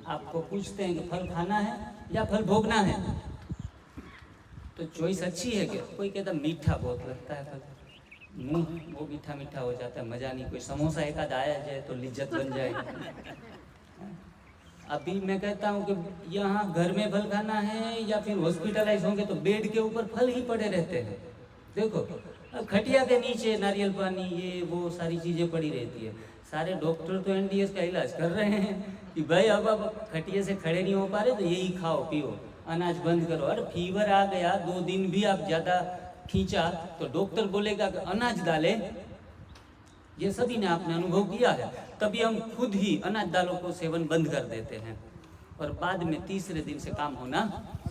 आपको पूछते हैं कि फल खाना है या फल भोगना है, तो चॉइस अच्छी है क्या? कोई कहता मीठा बहुत लगता है फल, मुंह वो मीठा मीठा हो जाता है, मज़ा नहीं। कोई समोसा एक आध आया जाए तो लिज्जत बन जाएगी। अभी मैं कहता हूँ कि यहाँ घर में फल खाना है या फिर हॉस्पिटलाइज होंगे तो बेड के ऊपर फल ही पड़े रहते हैं। देखो खटिया के नीचे नारियल पानी, ये वो सारी चीज़ें पड़ी रहती है। सारे डॉक्टर तो NDS का इलाज कर रहे हैं कि भाई अब खटिया से खड़े नहीं हो पा रहे तो यही खाओ पियो, अनाज बंद करो। अरे फीवर आ गया, 2 दिन भी आप ज़्यादा खींचा तो डॉक्टर बोलेगा कि अनाज डाले। ये सभी ने आपने अनुभव किया है। तभी हम खुद ही अनाज दालों को सेवन बंद कर देते हैं और बाद में तीसरे दिन से काम होना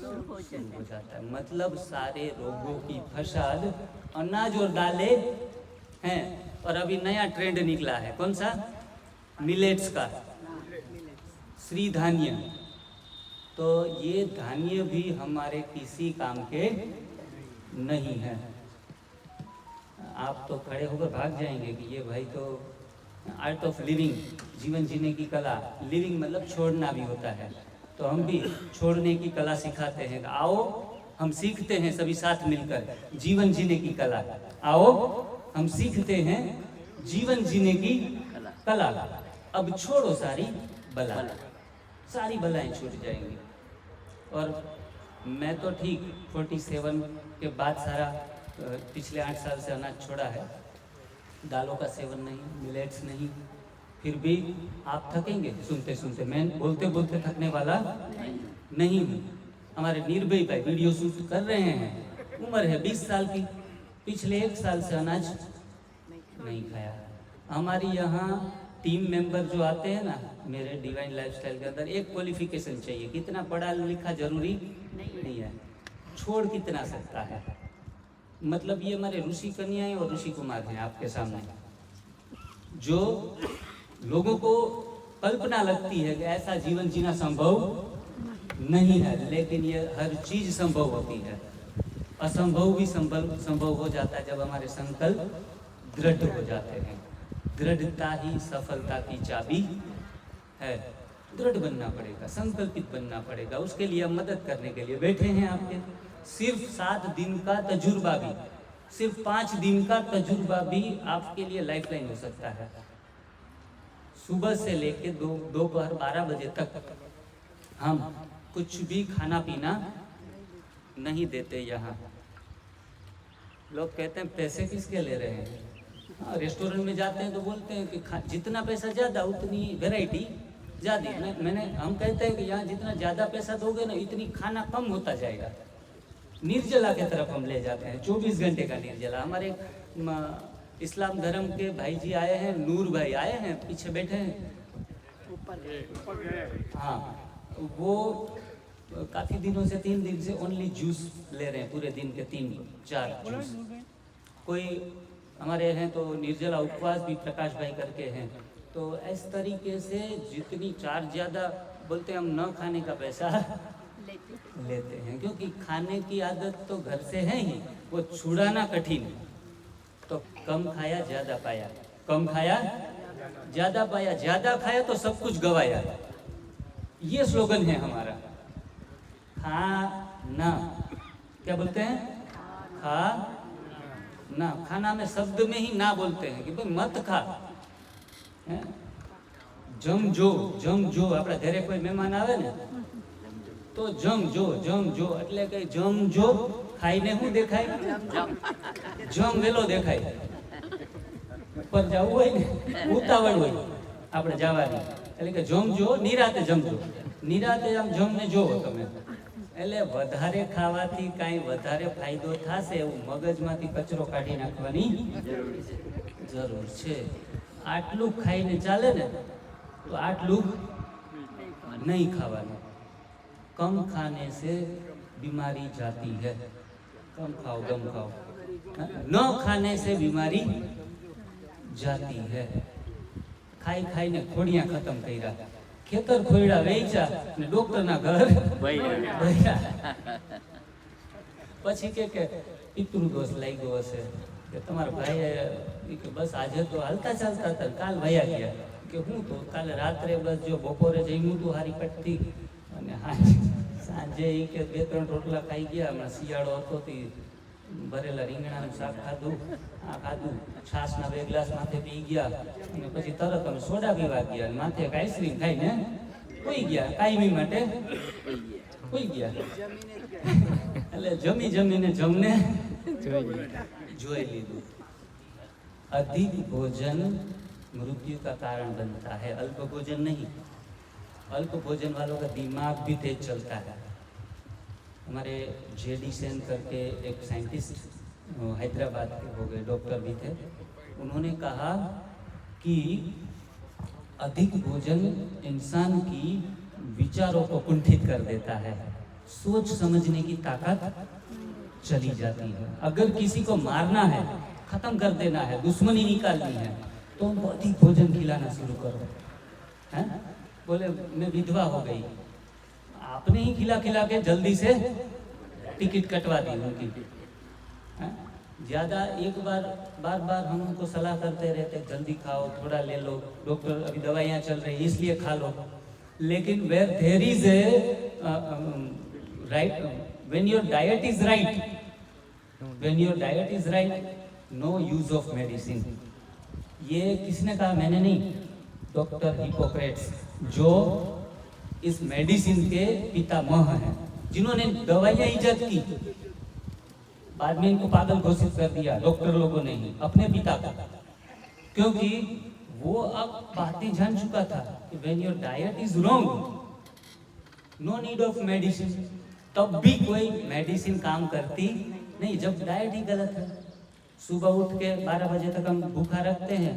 शुरू हो जाता है। मतलब सारे रोगों की फसाद अनाज और दालें हैं। और अभी नया ट्रेंड निकला है, कौन सा? मिलेट्स का, श्री धान्य। तो ये धान्य भी हमारे किसी काम के नहीं है। आप तो खड़े होकर भाग जाएंगे कि ये भाई तो आर्ट ऑफ लिविंग, जीवन जीने की कला, लिविंग मतलब छोड़ना भी होता है। तो हम भी छोड़ने की कला सिखाते हैं। आओ हम सीखते हैं सभी साथ मिलकर जीवन जीने की कला। आओ हम सीखते हैं जीवन जीने की कला। अब छोड़ो सारी बला, सारी बलाएं छूट जाएंगी। और मैं तो ठीक 47 के बाद सारा पिछले 8 साल से अनाज छोड़ा है। दालों का सेवन नहीं, मिलेट्स नहीं। फिर भी आप थकेंगे सुनते सुनते, मैं बोलते बोलते थकने वाला नहीं हूँ। हमारे निर्भय भाई वीडियो शूट कर रहे हैं, उम्र है 20 साल की, पिछले 1 साल से अनाज नहीं खाया। हमारी यहाँ टीम मेंबर जो आते हैं ना मेरे डिवाइन लाइफस्टाइल के अंदर, एक क्वालिफिकेशन चाहिए। कितना पढ़ा लिखा जरूरी नहीं है, छोड़ कितना सकता है। मतलब ये हमारे ऋषि कन्याएं और ऋषि कुमार हैं आपके सामने, जो लोगों को कल्पना लगती है कि ऐसा जीवन जीना संभव नहीं है, लेकिन ये हर चीज संभव होती है। असंभव भी संभव हो जाता है जब हमारे संकल्प दृढ़ हो जाते हैं। दृढ़ता ही सफलता की चाबी है, दृढ़ बनना पड़ेगा, संकल्पित बनना पड़ेगा। उसके लिए हम मदद करने के लिए बैठे हैं आपके। सिर्फ 7 दिन का तजुर्बा भी, सिर्फ 5 दिन का तजुर्बा भी आपके लिए लाइफलाइन हो सकता है। सुबह से लेके दोपहर 12 बजे तक हम कुछ भी खाना पीना नहीं देते यहाँ। लोग कहते हैं पैसे किसके ले रहे हैं। हाँ, रेस्टोरेंट में जाते हैं तो बोलते हैं कि जितना पैसा ज़्यादा उतनी वैरायटी ज़्यादा। हम कहते हैं कि यहाँ जितना ज़्यादा पैसा दोगे ना इतनी खाना कम होता जाएगा। निर्जला के तरफ हम ले जाते हैं, 24 घंटे का निर्जला। हमारे इस्लाम धर्म के भाई जी आए हैं, नूर भाई आए हैं, पीछे बैठे हैं। हाँ, वो काफ़ी दिनों से 3 दिन से ओनली जूस ले रहे हैं, पूरे दिन के 3-4 जूस। कोई हमारे हैं तो निर्जला उपवास भी प्रकाश भाई करके हैं। तो इस तरीके से जितनी चार्ज ज़्यादा बोलते हैं, हम न खाने का पैसा लेते हैं, क्योंकि खाने की आदत तो घर से है ही, वो छुड़ाना कठिन है। तो कम खाया ज़्यादा पाया, कम खाया ज़्यादा पाया, ज़्यादा खाया तो सब कुछ गवाया। ये स्लोगन है हमारा। खाना क्या बोलते हैं? खा ना। खाना में शब्द में ही ना बोलते हैं कि भाई मत खा। जमजो, जमजो। આપણે ઘરે કોઈ મહેમાન આવે ને તો જમજો, જમજો એટલે કે જમજો ખાઈને શું દેખાય? જમ વેલો દેખાય। ઉપર જવું હોય ને, ઉતાવળ હોય આપણે જવાની, એટલે કે જમજો, નિરાતે જમજો। નિરાતે આમ જમને જોવો તમે, એટલે વધારે ખાવાથી કાંઈ વધારે ફાયદો થશે એવું મગજમાંથી કચરો કાઢી નાખવાની જરૂર છે। આટલું ખાઈને ચાલે ને तो 8 लोग नहीं खावाना। कम खाने से बीमारी जाती है। कम खाओ, गम खाओ। न खाने से बीमारी जाती है। खाई खाई ने खोड़ियां खत्म कर्या, खेतर खोड़ा वेचा ने डॉक्टर ना घर भर्या। पछी के पितृदोष लाग्यो हशे के तमारा भाई के बस आज तो हालता चालता था, काल भया गया કે હું તો કાલે રાત્રે બસ જો બપોરે જમ્યું હતું હારી પટતી, અને સાંજે એ કે 2-3 રોટલા ખાઈ ગયા। હમણાં શિયાળો હતો તે ભરેલા રીંગણાનું શાક ખાધું, આ ખાધું, છાશના 2 ગ્લાસ માથે પી ગયા, અને પછી તરત અમે સોડા પીવા ગયા, માથે એક આઈસ્ક્રીમ ખાઈને હોઈ ગયા, કાયમી માટે હોઈ ગયા। એટલે જમી જમીને જમને જોઈ લીધું। अधिक भोजन मृत्यु का कारण बनता है, अल्प भोजन नहीं। अल्प भोजन वालों का दिमाग भी तेज चलता है। हमारे जेडी सेन करके एक साइंटिस्ट हैदराबाद के हो गए, डॉक्टर भी थे। उन्होंने कहा कि अधिक भोजन इंसान की विचारों को कुंठित कर देता है, सोच समझने की ताकत चली जाती है। अगर किसी को मारना है, खत्म कर देना है, दुश्मनी निकालनी है, तो उनको अधिक भोजन खिलाना शुरू करो। हैं? बोले मैं विधवा हो गई, आपने ही खिला खिला के जल्दी से टिकट कटवा दी उनकी। ज़्यादा एक बार बार हम उनको सलाह करते रहते, जल्दी खाओ, थोड़ा ले लो, डॉक्टर अभी दवाइयाँ चल रही इसलिए खा लो। लेकिन where there is a right, when your diet is right, when your diet is right, no use of medicine. ये किसने कहा? मैंने नहीं, डॉक्टर हिपोक्रेट्स, जो इस मेडिसिन के पितामह हैं, जिन्होंने दवाइयाँ ईजाद की। बाद में इनको पागल घोषित कर दिया डॉक्टर लोगों ने ही, अपने पिता का, क्योंकि वो अब बातें जान चुका था कि when your diet is wrong, no need of medicine. तब भी कोई मेडिसिन काम करती नहीं, जब डाइट ही गलत है। सुबह उठ के 12 बजे तक हम भूखा रखते हैं,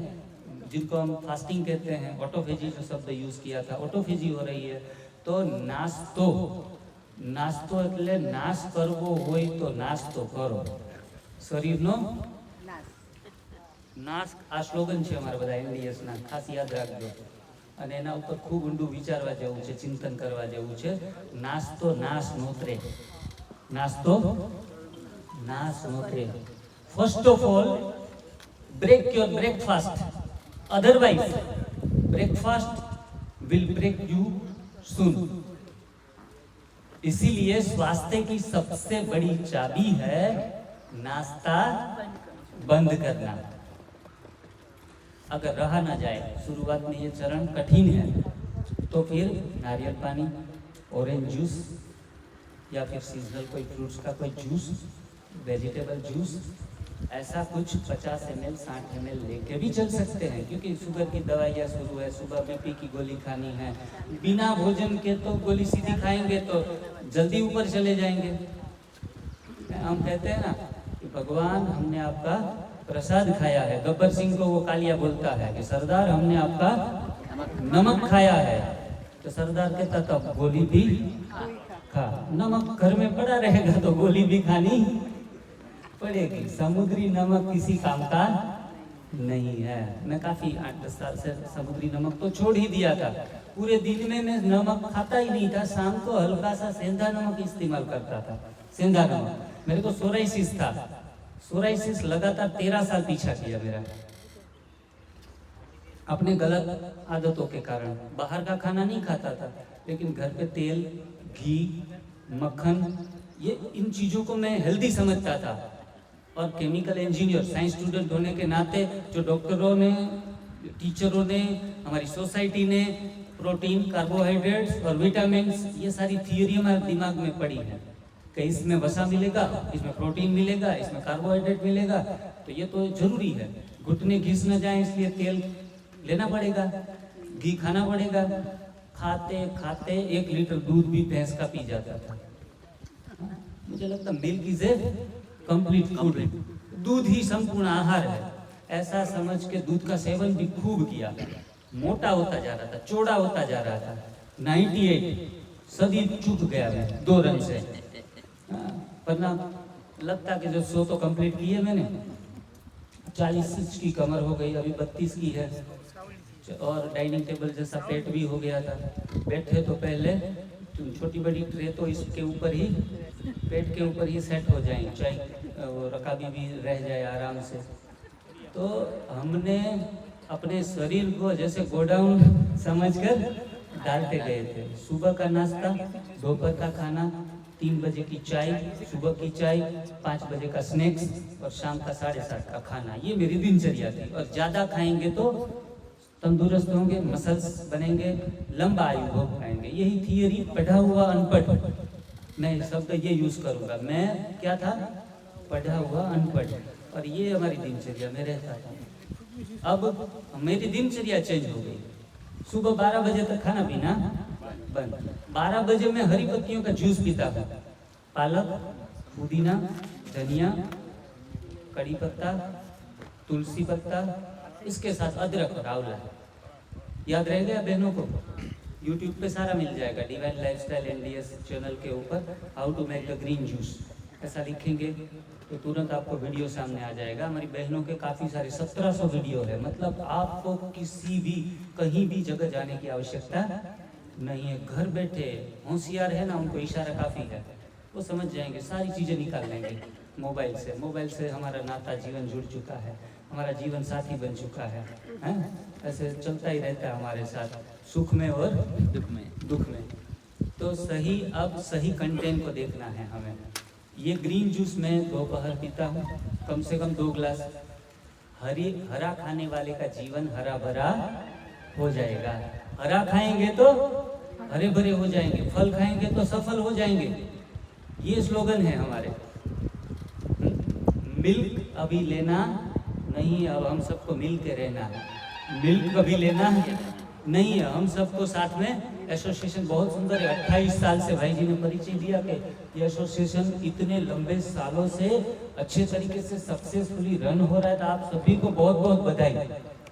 जिनको हम फास्टिंग कहते हैं। ऑटोफेजी जो शब्द यूज किया था, ऑटोफेजी हो रही है। तो नास्तो, नास्तो એટલે નાશ કરવો હોય તો નાસ્તો કરો, શરીરનો નાશ। આ સ્લોગન છે અમારા બધા એનડીએસ ના, ખાસ યાદ રાખજો। અને એના ઉપર ખૂબ ઊંડું વિચારવા જેવું છે, ચિંતન કરવા જેવું છે। નાસ્તો નાશ નોતરે, નાસ્તો નાશ નોતરે। First of all, break your breakfast. Otherwise, breakfast will break you soon. इसीलिए स्वास्थ्य की सबसे बड़ी चाबी है नाश्ता बंद करना। अगर रहा ना जाए, शुरुआत में ये चरण कठिन है, तो फिर नारियल पानी, ऑरेंज जूस या फिर सीजनल कोई फ्रूट्स का कोई जूस, वेजिटेबल जूस, ऐसा कुछ 50 ml 60 ml लेके भी चल सकते हैं, क्योंकि शुगर की दवाइयाँ शुरू है, सुबह बीपी की गोली खानी है। बिना भोजन के तो गोली सीधी खाएंगे तो जल्दी ऊपर चले जाएंगे। हम कहते हैं ना कि भगवान हमने आपका प्रसाद खाया है। गब्बर सिंह को वो कालिया बोलता है कि सरदार हमने आपका नमक खाया है, तो सरदार कहता तब गोली भी खा। नमक घर में पड़ा रहेगा तो गोली भी खानी पड़ेगी। समुद्री नमक किसी काम का नहीं है। मैं काफी 8-10 साल से समुद्री नमक तो छोड़ ही दिया था। पूरे दिन में मैं नमक खाता ही नहीं था। शाम को हल्का सा सेंधा नमक इस्तेमाल करता था। सेंधा नमक, मेरे को सोराइसिस था। सोराइसिस लगातार 13 साल पीछा किया मेरा, अपने गलत आदतों के कारण। बाहर का खाना नहीं खाता था, लेकिन घर पे तेल, घी, मक्खन, ये इन चीजों को मैं हेल्दी समझता था। और केमिकल इंजीनियर, साइंस स्टूडेंट होने के नाते जो डॉक्टरों ने, टीचरों ने, हमारी सोसाइटी ने प्रोटीन, कार्बोहाइड्रेट्स और विटामिन, ये सारी थियोरी हमारे दिमाग में पड़ी है कि इसमें वसा मिलेगा, इसमें प्रोटीन मिलेगा, इसमें कार्बोहाइड्रेट मिलेगा, तो ये तो जरूरी है। घुटने घिस न जाए इसलिए तेल लेना पड़ेगा, घी खाना पड़ेगा। खाते खाते 1 लीटर दूध भी भैंस का पी जाता था। मुझे लगता milk is a complete food, दूध ही संपूर्ण आहार है, ऐसा समझ के दूध का सेवन भी खूब किया। मोटा होता जा रहा था, चौड़ा होता जा रहा था। 98 सदी चुक गया मैं 2 रन से। वरना लगता कि जो 100 तो कंप्लीट किए मैंने। 40 इंच की कमर हो गई, अभी 32 की है, और डाइनिंग टेबल जैसा पेट भी हो गया था। बैठे तो पहले छोटी बड़ी ट्रे तो इसके ऊपर ही, पेट के ऊपर ही सेट हो जाए, चाहे वो रकाबी भी रह जाए आराम से। तो हमने अपने शरीर को जैसे गोडाउन समझकर डालते गए थे। सुबह का नाश्ता, दोपहर का खाना, 3 बजे की चाय, सुबह की चाय, 5 बजे का स्नैक्स और शाम का 7:30 का खाना, ये मेरी दिनचर्या थी। और ज़्यादा खाएंगे तो तंदुरुस्त होंगे, मसल्स बनेंगे, लंबा आयु भोग पाएंगे। यही थियरी पढ़ा हुआ अनपढ़, मैं शब्द ये यूज करूँगा। मैं क्या था? पढ़ा हुआ अनपढ़, और ये हमारी दिनचर्या में रहता था। अब मेरी दिनचर्या चेंज हो गई। सुबह 12 बजे तक खाना पीना बंद। 12 बजे मैं हरी पत्तियों का जूस पीता हूँ। पालक, पुदीना, धनिया, कड़ी पत्ता, तुलसी पत्ता, इसके साथ अदरक और आंवला। याद रह गया बहनों को? YouTube पे सारा मिल जाएगा, डिवाइन लाइफस्टाइल NDS चैनल के ऊपर, how to make the green juice, ऐसा लिखेंगे तो तुरंत आपको वीडियो सामने आ जाएगा। हमारी बहनों के काफ़ी सारे 1700 वीडियो है। मतलब आपको किसी भी कहीं भी जगह जाने की आवश्यकता नहीं है। घर बैठे होशियार है ना, उनको इशारा काफ़ी है, वो समझ जाएंगे, सारी चीज़ें निकाल लेंगे मोबाइल से। मोबाइल से हमारा नाता जीवन जुड़ चुका है, हमारा जीवन साथी बन चुका है, ऐसे चलता ही रहता है हमारे साथ, सुख में और दुख में। तो सही, अब सही कंटेंट को देखना है हमें। ये ग्रीन जूस मैं दोपहर पीता हूँ, कम से कम 2 ग्लास। हरा खाने वाले का जीवन हरा भरा हो जाएगा। हरा खाएंगे तो हरे भरे हो जाएंगे, फल खाएंगे तो सफल हो जाएंगे, ये स्लोगन है हमारे। मिल्क अभी लेना नहीं, अब हम सबको मिल के रहना है। मिल्क कभी लेना नहीं है, हम सबको साथ में। एसोसिएशन बहुत सुंदर है। 28 साल से भाई जी ने परिचय दिया कि ये एसोसिएशन इतने लंबे सालों से अच्छे तरीके से सक्सेसफुली रन हो रहा है, तो आप सभी को बहुत बहुत बधाई।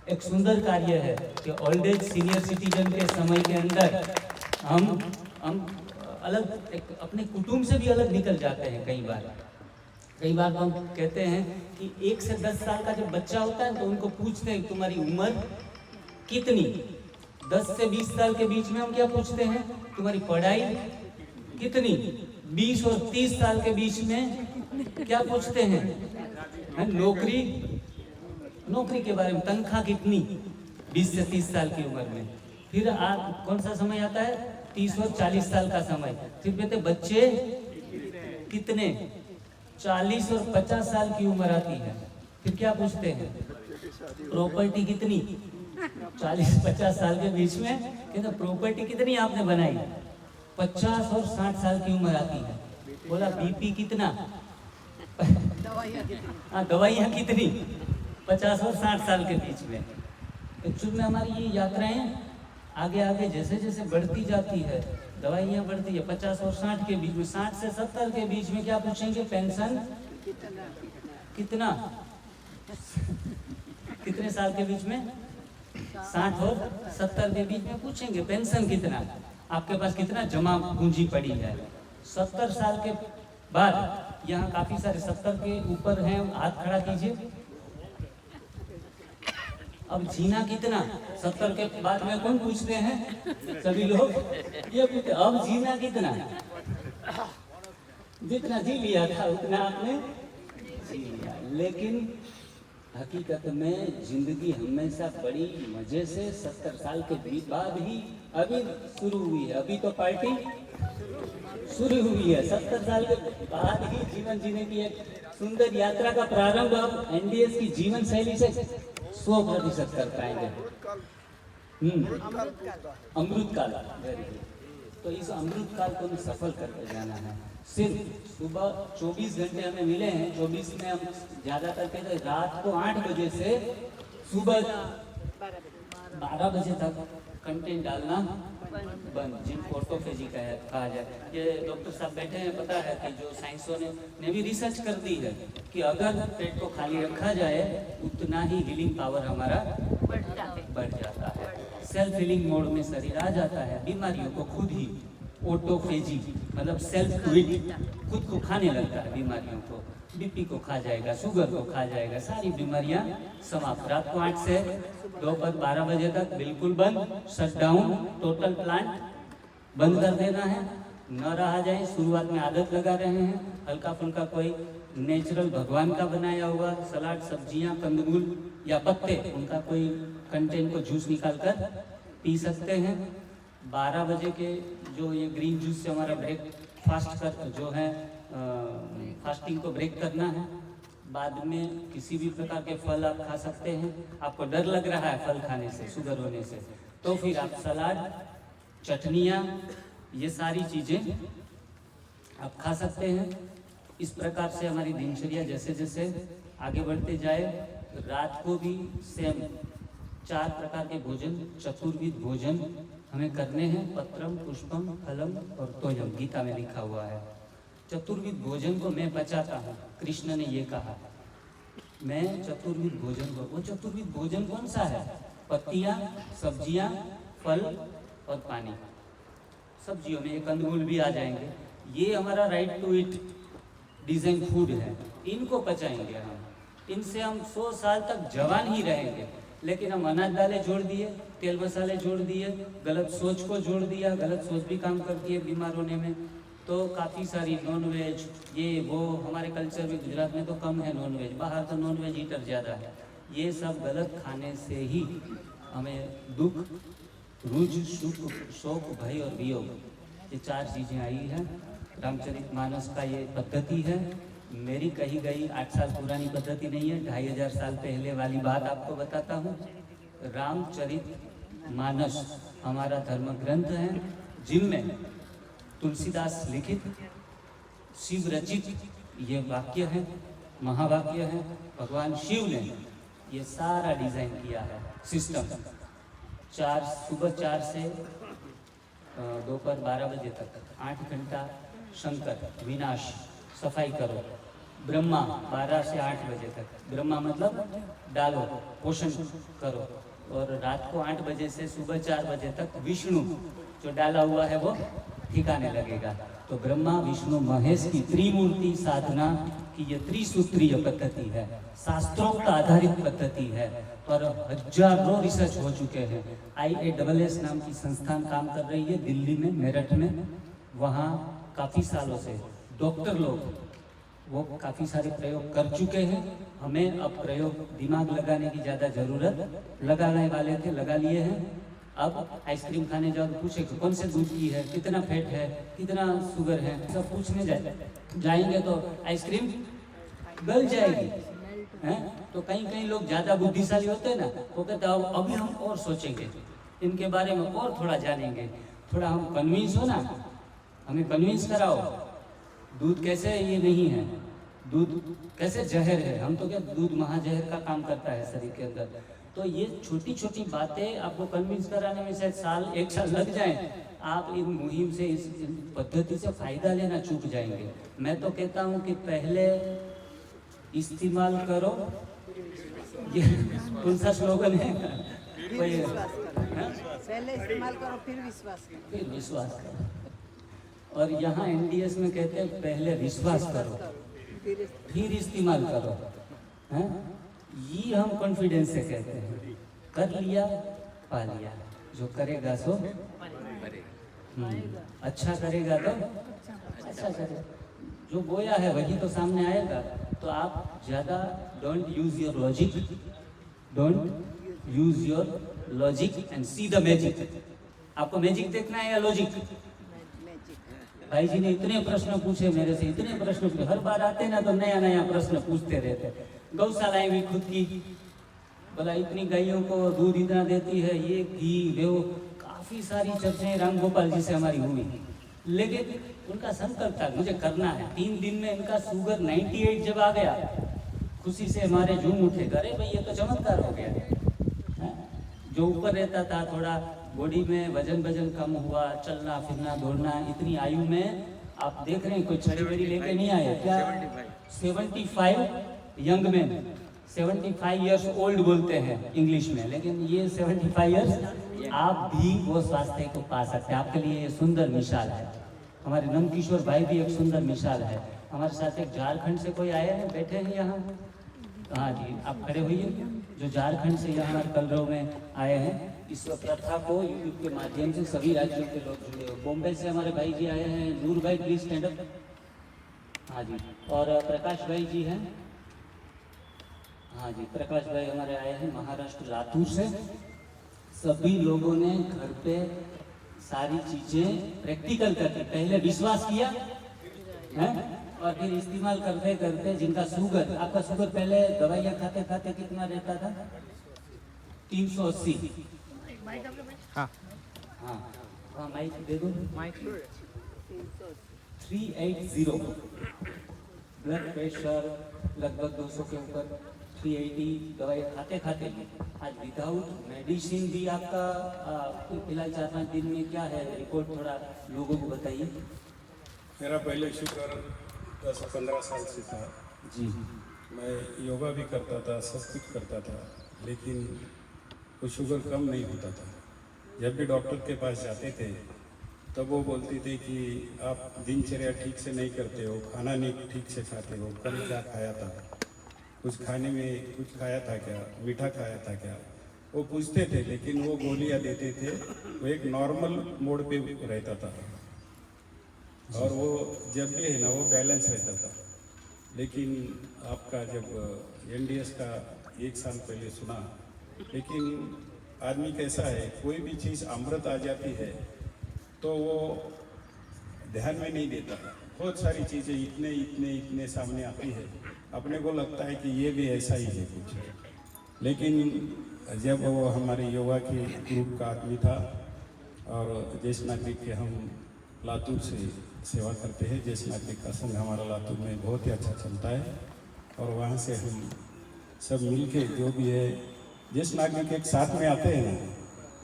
एक सुंदर कार्य है कि ओल्ड एज सीनियर सिटीजन के समय के अंदर हम अलग अपने कुटुंब से भी अलग निकल जाते हैं। कई बार हम कहते हैं कि 1 से 10 साल का जब बच्चा होता है तो उनको पूछते हैं तुम्हारी उम्र कितनी। 10 से 20 साल के बीच में हम क्या पूछते हैं? तुम्हारी पढ़ाई कितनी। 20 और 30 साल के बीच में क्या पूछते हैं? नौकरी के बारे में, तनख्वाह कितनी 20 से 30 साल की उम्र में। फिर कौन सा समय आता है? 30 और 40 साल का समय। फिर कहते बच्चे कितने? 40 और 50 साल की उम्र आती है। फिर क्या पूछते हैं? प्रॉपर्टी कितनी? 40-50 साल के बीच में कहते प्रॉपर्टी कितनी आपने बनाई? 50 और 60 साल की उम्र आती है। बोला बीपी कितना? हाँ, दवाइयाँ कितनी? 50 और 60 साल के बीच में। एक्चुअल में हमारी ये यात्राएं आगे आगे जैसे जैसे बढ़ती जाती है, दवाइयाँ बढ़ती है। 50 और 60 के बीच में, 60 से 70 के बीच में क्या पूछेंगे? पेंशन कितना? कितने साल के बीच में? 60 और 70 के बीच में पूछेंगे पेंशन कितना, आपके पास कितना जमा पूंजी पड़ी है। 70 साल के बाद, यहाँ काफी सारे 70 के ऊपर हैं, हाथ खड़ा कीजिए। अब जीना कितना? 70 के बाद में कौन पूछते हैं? सभी लोग ये पूछते अब जीना कितना? जितना जी लिया था उतना आपने जी लिया। लेकिन हकीकत में जिंदगी हमेशा बड़ी मजे से 70 साल के बाद ही अभी शुरू हुई है। अभी तो पार्टी शुरू हुई है। 70 साल के बाद ही जीवन जीने की एक सुंदर यात्रा का प्रारंभ अब एनडीएस की जीवन शैली से 100% कर पाएंगे। अमृत काल। तो इस अमृत काल को सफल करके जाना है। सिर्फ सुबह 24 घंटे हमें मिले हैं। 24 में हम ज्यादातर कहते हैं रात को 8 बजे से सुबह 12 बजे तक कंटेंट डालना बंद, जिनको ऑटोफेजी कहा जाए। ये डॉक्टर साहब बैठे हैं, पता है कि जो साइंसों ने भी रिसर्च कर दी है कि अगर पेट को खाली रखा जाए उतना ही हीलिंग पावर हमारा बढ़ जाता है। सेल्फ हीलिंग मोड में शरीर आ जाता है। बीमारियों को खुद ही ऑटोफेजी मतलब सेल्फ क्विट, खुद को खाने लगता है। बीमारियों को, बीपी को खा जाएगा, शुगर को खा जाएगा, सारी बीमारियां समाप्त। रात को 8 से दोपहर 12 बजे तक बिल्कुल बंद, शट डाउन, टोटल प्लांट बंद कर देना है। न रहा जाए, शुरुआत में आदत लगा रहे हैं, हल्का फुल्का कोई नेचुरल भगवान का बनाया हुआ सलाद, सब्जियां, कंदमूल या पत्ते, उनका कोई कंटेंट को जूस निकाल कर पी सकते हैं। 12 बजे के जो ये ग्रीन जूस से हमारा ब्रेकफास्ट कर जो है फास्टिंग को ब्रेक करना है। बाद में किसी भी प्रकार के फल आप खा सकते हैं। आपको डर लग रहा है फल खाने से, शुगर होने से, तो फिर आप सलाद, चटनियाँ, ये सारी चीज़ें आप खा सकते हैं। इस प्रकार से हमारी दिनचर्या जैसे जैसे आगे बढ़ते जाए, रात को भी सेम 4 प्रकार के भोजन, चतुर्विध भोजन हमें करने हैं। पत्रम, पुष्पम, फलम और तोयम, गीता में लिखा हुआ है। चतुर्विध भोजन को मैं बचाता हूँ, कृष्ण ने ये कहा। मैं चतुर्विध भोजन को, वो चतुर्विध भोजन कौन सा है? पत्तियाँ, सब्जियाँ, फल और पानी। सब्जियों में कंदमूल भी आ जाएंगे। ये हमारा right to eat design food है। इनको पचाएंगे हम, इनसे हम 100 साल तक जवान ही रहेंगे। लेकिन हम अनाज दालें जोड़ दिए, तेल मसाले जोड़ दिए, गलत सोच को जोड़ दिया। गलत सोच भी काम करती है बीमार होने में। तो काफ़ी सारी नॉन वेज, ये वो, हमारे कल्चर में गुजरात में तो कम है नॉन वेज, बाहर तो नॉन वेज ईटर ज़्यादा है। ये सब गलत खाने से ही हमें दुख, रुज, सुख, शोक, भय और वियोग, ये 4 चीज़ें आई हैं। रामचरितमानस का ये पद्धति है। मेरी कही गई 8 साल पुरानी पद्धति नहीं है, 2500 साल पहले वाली बात आपको बताता हूँ। रामचरितमानस हमारा धर्म ग्रंथ है, जिनमें तुलसीदास लिखित, शिव रचित ये वाक्य है, महावाक्य है। भगवान शिव ने ये सारा डिजाइन किया है सिस्टम। सुबह 4 से दोपहर 12 बजे तक 8 घंटा शंकर, विनाश, सफाई करो। ब्रह्मा 12 से 8 बजे तक, ब्रह्मा मतलब डालो, पोषण करो। और रात को 8 बजे से सुबह 4 बजे तक विष्णु जो डाला हुआ है वो ठिकाने लगेगा। तो ब्रह्मा, विष्णु, महेश की त्रिमूर्ति साधना की ये त्रिसूत्रीय पद्धति है, शास्त्रोक्त आधारित पद्धति है। और हजारों रिसर्च हो चुके हैं। IASS नाम की संस्थान काम कर रही है दिल्ली में, मेरठ में। वहाँ काफ़ी सालों से डॉक्टर लोग वो काफ़ी सारे प्रयोग कर चुके हैं। हमें अब प्रयोग दिमाग लगाने की ज़्यादा ज़रूरत, लगाने वाले थे लगा लिए हैं। अब आइसक्रीम खाने जाओ तो पूछे कि कौन से दूध की है, कितना फैट है, कितना शुगर है, सब पूछने जाएंगे तो आइसक्रीम गल जाएगी हैं। तो कहीं कहीं लोग ज़्यादा बुद्धिशाली होते हैं ना, वो कहते हैं अभी हम और सोचेंगे, इनके बारे में और थोड़ा जानेंगे, थोड़ा हम कन्विंस हो ना, हमें कन्विंस कराओ दूध कैसे ये नहीं है, दूध कैसे जहर है। हम तो क्या, दूध महाजहर का काम करता है शरीर के अंदर। तो ये छोटी छोटी बातें आपको कन्विंस कराने में शायद एक साल लग जाए, आप इन मुहिम से, इस पद्धति से फ़ायदा लेना चूक जाएंगे। मैं तो कहता हूँ कि पहले इस्तेमाल करो, ये कौन सा स्लोगन है कोई, पहले इस्तेमाल करो फिर विश्वास करो। फिर विश्वास करो। और यहाँ NDS में कहते हैं पहले विश्वास करो फिर इस्तेमाल करो, हैं? ये हम कॉन्फिडेंस से कहते हैं, कर लिया पा लिया, जो करेगा सो अच्छा करेगा तो अच्छा करेगा, जो बोया है वही तो सामने आएगा। तो आप ज़्यादा don't use your logic, don't use your logic and see the magic. आपको मैजिक देखना है या लॉजिक? भाई जी ने इतने प्रश्न पूछे मेरे से, इतने प्रश्न पूछे, हर बार आते ना तो नया नया प्रश्न पूछते रहते। गौशालाएं भी खुद की, बोला इतनी गायों को दूध इतना देती है, ये घी वो, काफी सारी चर्चाएं राम गोपाल जी से हमारी हुई, लेकिन उनका संकल्प था मुझे करना है। 3 दिन में इनका शुगर 98 जब आ गया, खुशी से हमारे झूम उठे, अरे भाई ये तो चमत्कार हो गया है। जो ऊपर रहता था थोड़ा बॉडी में वजन कम हुआ, चलना फिरना दौड़ना, इतनी आयु में आप देख रहे हैं कोई छड़ी बड़ी लेके नहीं आए क्या? 75 यंग मैन, 75 ईयर्स ओल्ड बोलते हैं इंग्लिश में, लेकिन ये 75 ईयर्स, आप भी वो स्वास्थ्य को पा सकते हैं। आपके लिए ये सुंदर मिसाल है। हमारे नंदकिशोर भाई भी एक सुंदर मिसाल है। हमारे साथ एक झारखंड से कोई आए हैं, बैठे हैं यहाँ, हाँ जी आप खड़े होइए, जो झारखंड से यहाँ कलरव में आए हैं। इस प्रथा को यूट्यूब के माध्यम से सभी राज्यों के लोग जुड़े हो। बॉम्बे से हमारे भाई जी आए हैं, नूर भाई प्लीज स्टैंड अप, हाँ जी, और प्रकाश भाई जी हैं, हाँ जी प्रकाश भाई हमारे आए हैं महाराष्ट्र लातूर से। सभी लोगों ने घर पे सारी चीजें प्रैक्टिकल करके पहले विश्वास किया है और फिर इस्तेमाल करते करते, जिनका शुगर, आपका शुगर पहले दवाइयाँ खाते खाते कितना रहता था? 380। हाँ हाँ हाँ माइक दे दो, माइक 380। ब्लड प्रेशर लगभग 200 के ऊपर, 380 दवाई खाते खाते आज विदाउट मेडिसिन भी आपका फिलहाल 4-5 दिन में क्या है रिपोर्ट, थोड़ा लोगों को बताइए। मेरा पहले शुगर 10-15 साल से था जी। मैं योगा भी करता था, सब कुछ करता था, लेकिन वो शुगर कम नहीं होता था। जब भी डॉक्टर के पास जाते थे तब वो बोलती थी कि आप दिनचर्या ठीक से नहीं करते हो, खाना नहीं ठीक से खाते हो, कल क्या खाया था, कुछ खाने में कुछ खाया था क्या, मीठा खाया था क्या, वो पूछते थे। लेकिन वो गोलियां देते थे, वो एक नॉर्मल मोड पे रहता था और वो जब भी है ना वो बैलेंस रहता था। लेकिन आपका जब NDS का 1 साल पहले सुना, लेकिन आदमी कैसा है, कोई भी चीज़ अमृत आ जाती है तो वो ध्यान में नहीं देता। बहुत सारी चीज़ें इतने सामने आती है, अपने को लगता है कि ये भी ऐसा ही है कुछ, लेकिन जब वो हमारे योगा के ग्रुप का आदमी था और ज्येष्ठ नागरिक के हम लातूर से सेवा करते हैं, ज्येष्ठ नागरिक का संघ हमारा लातूर में बहुत ही अच्छा चलता है और वहाँ से हम सब मिल के जो भी है, ज्येष्ठ नागरिक एक साथ में आते हैं ना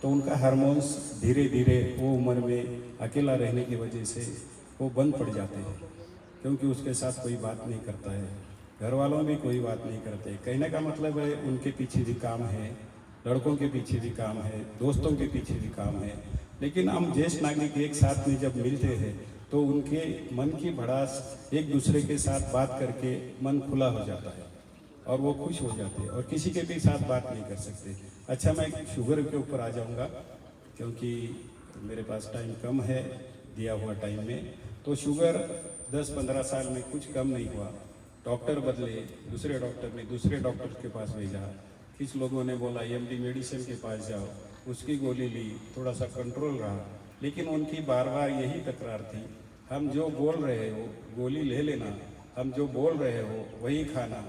तो उनका हार्मोन्स धीरे धीरे वो उम्र में अकेला रहने की वजह से वो बंद पड़ जाते हैं, क्योंकि उसके साथ कोई बात नहीं करता है, घर वालों भी कोई बात नहीं करते। कहने का मतलब है उनके पीछे भी काम है, लड़कों के पीछे भी काम है, दोस्तों के पीछे भी काम है। लेकिन हम ज्येष्ठ नागरिक एक साथ में जब मिलते हैं तो उनके मन की भड़ास एक दूसरे के साथ बात करके मन खुला हो जाता है और वो खुश हो जाते हैं और किसी के भी साथ बात नहीं कर सकते। अच्छा, मैं शुगर के ऊपर आ जाऊंगा क्योंकि मेरे पास टाइम कम है दिया हुआ टाइम में। तो शुगर 10-15 साल में कुछ कम नहीं हुआ, डॉक्टर बदले, दूसरे डॉक्टर ने दूसरे डॉक्टर के पास भेजा, कुछ लोगों ने बोला MD मेडिसिन के पास जाओ, उसकी गोली ली, थोड़ा सा कंट्रोल रहा, लेकिन उनकी बार बार यही तकरार थी, हम जो बोल रहे हो गोली ले लेना, हम जो बोल रहे हो वही खाना।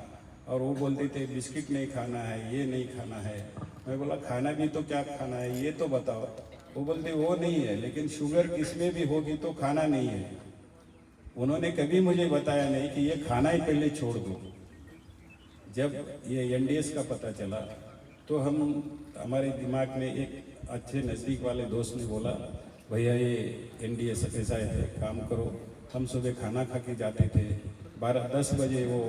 और वो बोलते थे बिस्किट नहीं खाना है, ये नहीं खाना है। मैं बोला खाना भी तो क्या खाना है ये तो बताओ। वो बोलते वो नहीं है, लेकिन शुगर किसमें भी होगी तो खाना नहीं है। उन्होंने कभी मुझे बताया नहीं कि ये खाना ही पहले छोड़ दो। जब ये एनडीएस का पता चला तो हमारे दिमाग में एक अच्छे नज़दीक वाले दोस्त ने बोला, भैया ये एनडीएस ऐसा है, काम करो। हम सुबह खाना खा के जाते थे, 12-10 बजे वो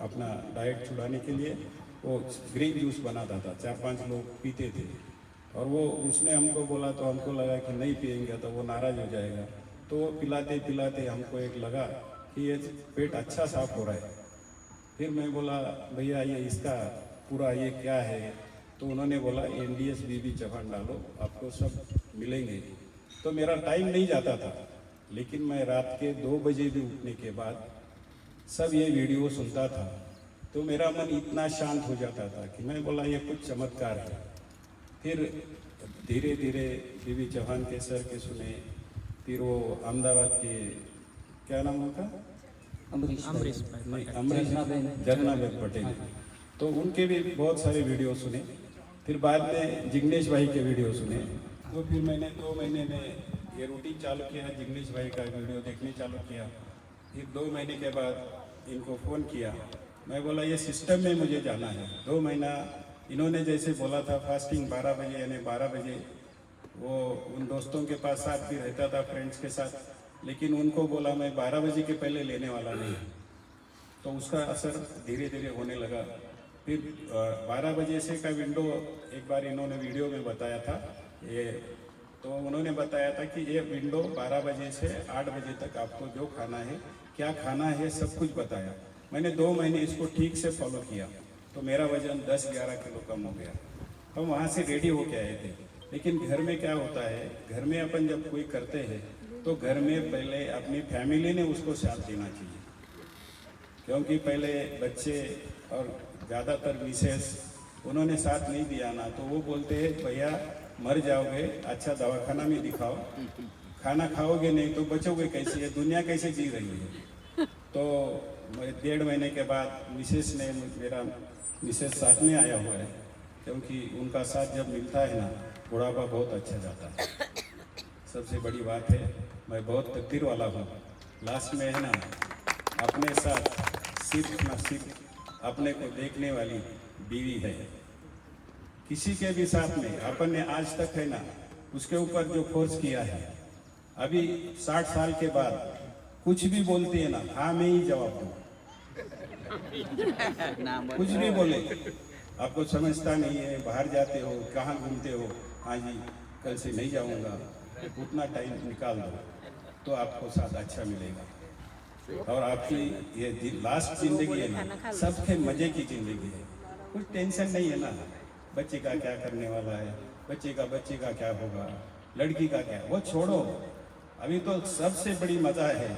अपना डाइट छुड़ाने के लिए वो ग्रीन जूस बनाता था, 4-5 लोग पीते थे। और वो उसने हमको बोला तो हमको लगा कि नहीं पिएंगे तो वो नाराज़ हो जाएगा। तो वो पिलाते पिलाते हमको एक लगा कि ये पेट अच्छा साफ हो रहा है। फिर मैं बोला भैया ये इसका पूरा ये क्या है? तो उन्होंने बोला एनडीएस बीबी चौहान डालो, आपको सब मिलेंगे। तो मेरा टाइम नहीं जाता था, लेकिन मैं रात के 2 बजे भी उठने के बाद सब ये वीडियो सुनता था तो मेरा मन इतना शांत हो जाता था कि मैं बोला ये कुछ चमत्कार है। फिर धीरे धीरे बीबी चौहान के सर के सुने, फिर वो अहमदाबाद के क्या नाम उनका अमरीश जरनाबेन पटेल, तो उनके भी बहुत सारे वीडियो सुने। फिर बाद में जिग्नेश भाई के वीडियो सुने। तो फिर मैंने 2 महीने में ये रूटीन चालू किया, जिग्नेश भाई का वीडियो देखने चालू किया। फिर 2 महीने के बाद इनको फ़ोन किया, मैं बोला ये सिस्टम में मुझे जाना है। 2 महीना इन्होंने जैसे बोला था फास्टिंग 12 बजे यानी 12 बजे वो उन दोस्तों के पास साथ भी रहता था, फ्रेंड्स के साथ, लेकिन उनको बोला मैं 12 बजे के पहले लेने वाला नहीं। तो उसका असर धीरे धीरे होने लगा। फिर 12 बजे से का विंडो एक बार इन्होंने वीडियो में बताया था ये, तो उन्होंने बताया था कि ये विंडो 12 बजे से 8 बजे तक आपको जो खाना है, क्या खाना है, सब कुछ बताया। मैंने 2 महीने इसको ठीक से फॉलो किया तो मेरा वजन 10-11 किलो कम हो गया। हम वहाँ से रेडी होके आए थे। लेकिन घर में क्या होता है, घर में अपन जब कोई करते हैं तो घर में पहले अपनी फैमिली ने उसको साथ देना चाहिए, क्योंकि पहले बच्चे और ज़्यादातर मिसेस उन्होंने साथ नहीं दिया ना, तो वो बोलते हैं भैया मर जाओगे, अच्छा दवाखाना में दिखाओ, खाना खाओगे नहीं तो बचोगे कैसे, ये दुनिया कैसे जी रही है। तो 1.5 महीने के बाद मेरा मिसेस साथ में आया हुआ है, क्योंकि उनका साथ जब मिलता है ना बुढ़ापा बहुत अच्छा जाता है। सबसे बड़ी बात है मैं बहुत तकदीर वाला हूँ। लास्ट में है ना अपने साथ सिर्फ अपने को देखने वाली बीवी है। किसी के भी साथ में अपन ने आज तक है ना उसके ऊपर जो फोर्स किया है, अभी 60 साल के बाद कुछ भी बोलती है ना, हाँ मैं ही जवाब दूँ। कुछ भी बोले, आपको समझता नहीं है, बाहर जाते हो, कहाँ घूमते हो, हाँ जी कल से नहीं जाऊँगा, उतना टाइम निकाल दो तो आपको साथ अच्छा मिलेगा। और आपकी ये लास्ट जिंदगी है ना, सबके मजे की जिंदगी है, कुछ टेंशन नहीं है ना। बच्चे का क्या करने वाला है, बच्चे का क्या होगा, लड़की का क्या, वो छोड़ो। अभी तो सबसे बड़ी मजा है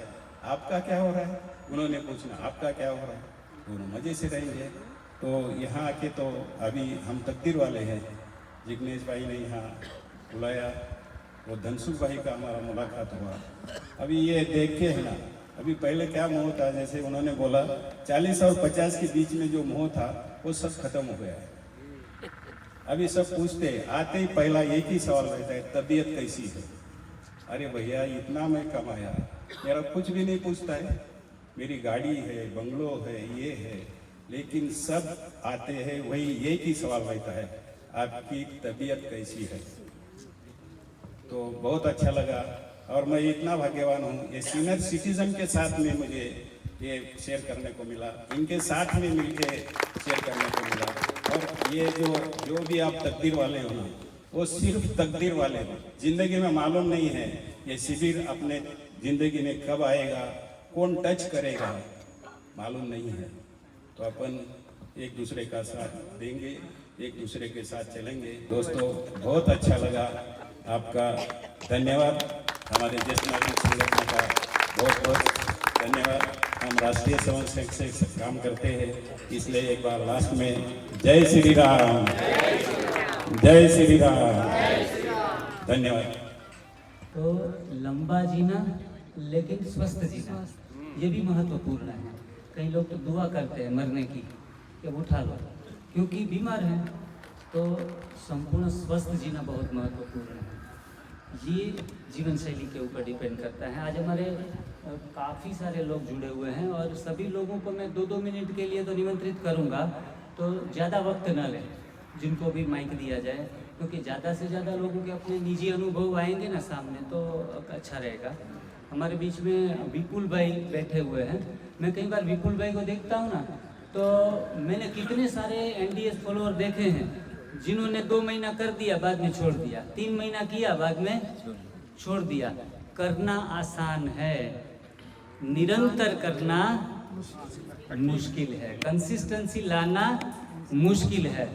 आपका क्या हो रहा है, उन्होंने पूछना आपका क्या हो रहा है, दोनों मजे से रहेंगे। तो यहाँ आके तो अभी हम तकदीर वाले हैं। जिग्नेश भाई ने यहाँ बुलाया, वो धनसुख भाई का हमारा मुलाकात हुआ। अभी ये देख के है ना, अभी पहले क्या मोह था, जैसे उन्होंने बोला 40 और 50 के बीच में जो मोह था वो सब खत्म हो गया है। अभी सब पूछते आते ही पहला एक ही सवाल रहता है, तबीयत कैसी है। अरे भैया इतना मैं कमाया, मेरा कुछ भी नहीं पूछता है, मेरी गाड़ी है, बंगलो है, ये है, लेकिन सब आते हैं वही एक ही सवाल रहता है, आपकी तबीयत कैसी है। तो बहुत अच्छा लगा और मैं इतना भाग्यवान हूँ, ये सीनियर सिटीजन के साथ में मुझे ये शेयर करने को मिला, इनके साथ में मिलके शेयर करने को मिला। और ये जो भी आप तकदीर वाले हो ना, वो सिर्फ तकदीर वाले हो। जिंदगी में मालूम नहीं है ये शिविर अपने जिंदगी में कब आएगा, कौन टच करेगा, मालूम नहीं है। तो अपन एक दूसरे का साथ देंगे, एक दूसरे के साथ चलेंगे। दोस्तों बहुत अच्छा लगा, आपका धन्यवाद। हमारे ज्येष्ठ नागरिक संगठन का बहुत बहुत धन्यवाद। हम राष्ट्रीय स्वयंसेवक से काम करते हैं, इसलिए एक बार लास्ट में जय श्री राम। जय श्री राम। धन्यवाद। तो लंबा जीना लेकिन स्वस्थ जीना, ये भी महत्वपूर्ण है। कई लोग तो दुआ करते हैं मरने की कि उठा लो, क्योंकि बीमार हैं। तो संपूर्ण स्वस्थ जीना बहुत महत्वपूर्ण है। ये जीवन शैली के ऊपर डिपेंड करता है। आज हमारे काफ़ी सारे लोग जुड़े हुए हैं और सभी लोगों को मैं 2-2 मिनट के लिए तो निमंत्रित करूंगा, तो ज़्यादा वक्त न लें जिनको भी माइक दिया जाए, क्योंकि ज़्यादा से ज़्यादा लोगों के अपने निजी अनुभव आएंगे ना सामने तो अच्छा रहेगा। हमारे बीच में विपुल भाई बैठे हुए हैं। मैं कई बार विपुल भाई को देखता हूँ ना, तो मैंने कितने सारे NDS फॉलोअर देखे हैं जिन्होंने 2 महीना कर दिया, बाद में छोड़ दिया, 3 महीना किया, बाद में छोड़ दिया। करना आसान है, निरंतर करना मुश्किल है, कंसिस्टेंसी लाना मुश्किल है।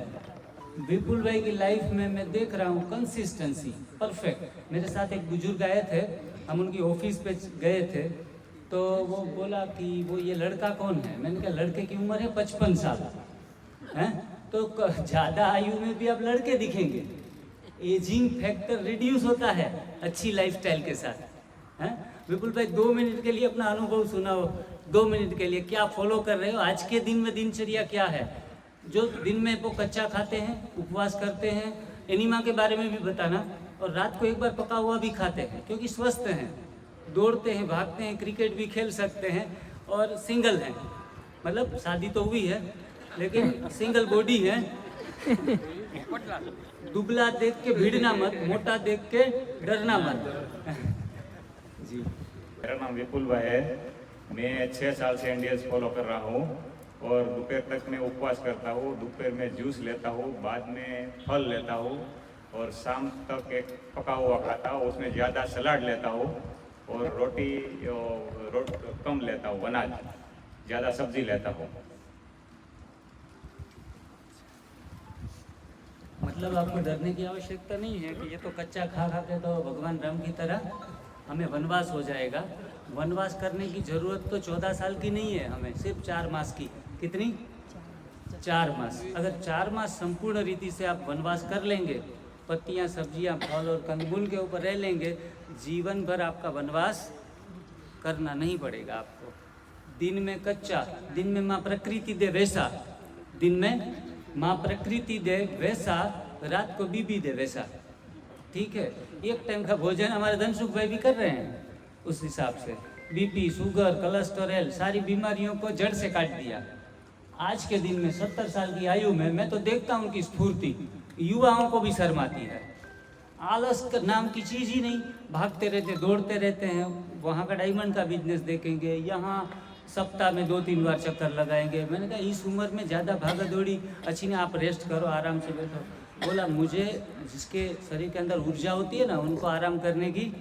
विपुल भाई की लाइफ में मैं देख रहा हूँ कंसिस्टेंसी परफेक्ट। मेरे साथ एक बुजुर्ग आए थे, हम उनकी ऑफिस पे गए थे, तो वो बोला कि वो ये लड़का कौन है। मैंने कहा लड़के की उम्र है 55 साल है, तो ज़्यादा आयु में भी अब लड़के दिखेंगे। एजिंग फैक्टर रिड्यूस होता है अच्छी लाइफस्टाइल के साथ हैं। विपुल भाई 2 मिनट के लिए अपना अनुभव सुनाओ, 2 मिनट के लिए क्या फॉलो कर रहे हो आज के दिन में, दिनचर्या क्या है। जो दिन में वो कच्चा खाते हैं, उपवास करते हैं, एनीमा के बारे में भी बताना, और रात को एक बार पका हुआ भी खाते हैं, क्योंकि स्वस्थ हैं, दौड़ते हैं, भागते हैं, क्रिकेट भी खेल सकते हैं, और सिंगल हैं, मतलब शादी तो हुई है लेकिन सिंगल बॉडी है। दुबला देख के भिड़ना मत, मोटा देख के डरना मत। जी, मेरा नाम विपुल भाई है। मैं 6 साल से NDS फॉलो कर रहा हूँ और दोपहर तक मैं उपवास करता हूँ। दोपहर में जूस लेता हूँ, बाद में फल लेता हूँ और शाम तक एक पका हुआ खाता हूँ, उसमें ज़्यादा सलाद लेता हूँ और रोटी कम लेता हूँ, अनाज ज़्यादा सब्जी लेता हूँ। मतलब आपको डरने की आवश्यकता नहीं है कि ये तो कच्चा खा खा के तो भगवान राम की तरह हमें वनवास हो जाएगा। वनवास करने की ज़रूरत तो 14 साल की नहीं है, हमें सिर्फ 4 मास की। कितनी? 4 मास। अगर 4 मास संपूर्ण रीति से आप वनवास कर लेंगे, पत्तियां, सब्जियां, फल और कंदमूल के ऊपर रह लेंगे, जीवन भर आपका वनवास करना नहीं पड़ेगा आपको। दिन में कच्चा, दिन में माँ प्रकृति दे वैसा, दिन में माँ प्रकृति दे वैसा, रात को बीबी दे वैसा। ठीक है, एक टाइम का भोजन हमारे धनसुख भाई भी कर रहे हैं, उस हिसाब से BP, शुगर, कोलेस्टेरॉल, सारी बीमारियों को जड़ से काट दिया। आज के दिन में 70 साल की आयु में मैं तो देखता हूँ कि स्फूर्ति युवाओं को भी शर्म आती है। आलस नाम की चीज़ ही नहीं, भागते रहते, दौड़ते रहते हैं। वहाँ का डायमंड का बिजनेस देखेंगे, यहाँ सप्ताह में 2-3 बार चक्कर लगाएंगे। मैंने कहा इस उम्र में ज़्यादा भागा दौड़ी अच्छी नहीं, आप रेस्ट करो, आराम से बैठो। बोला मुझे जिसके शरीर के अंदर ऊर्जा होती है ना, उनको आराम करने की,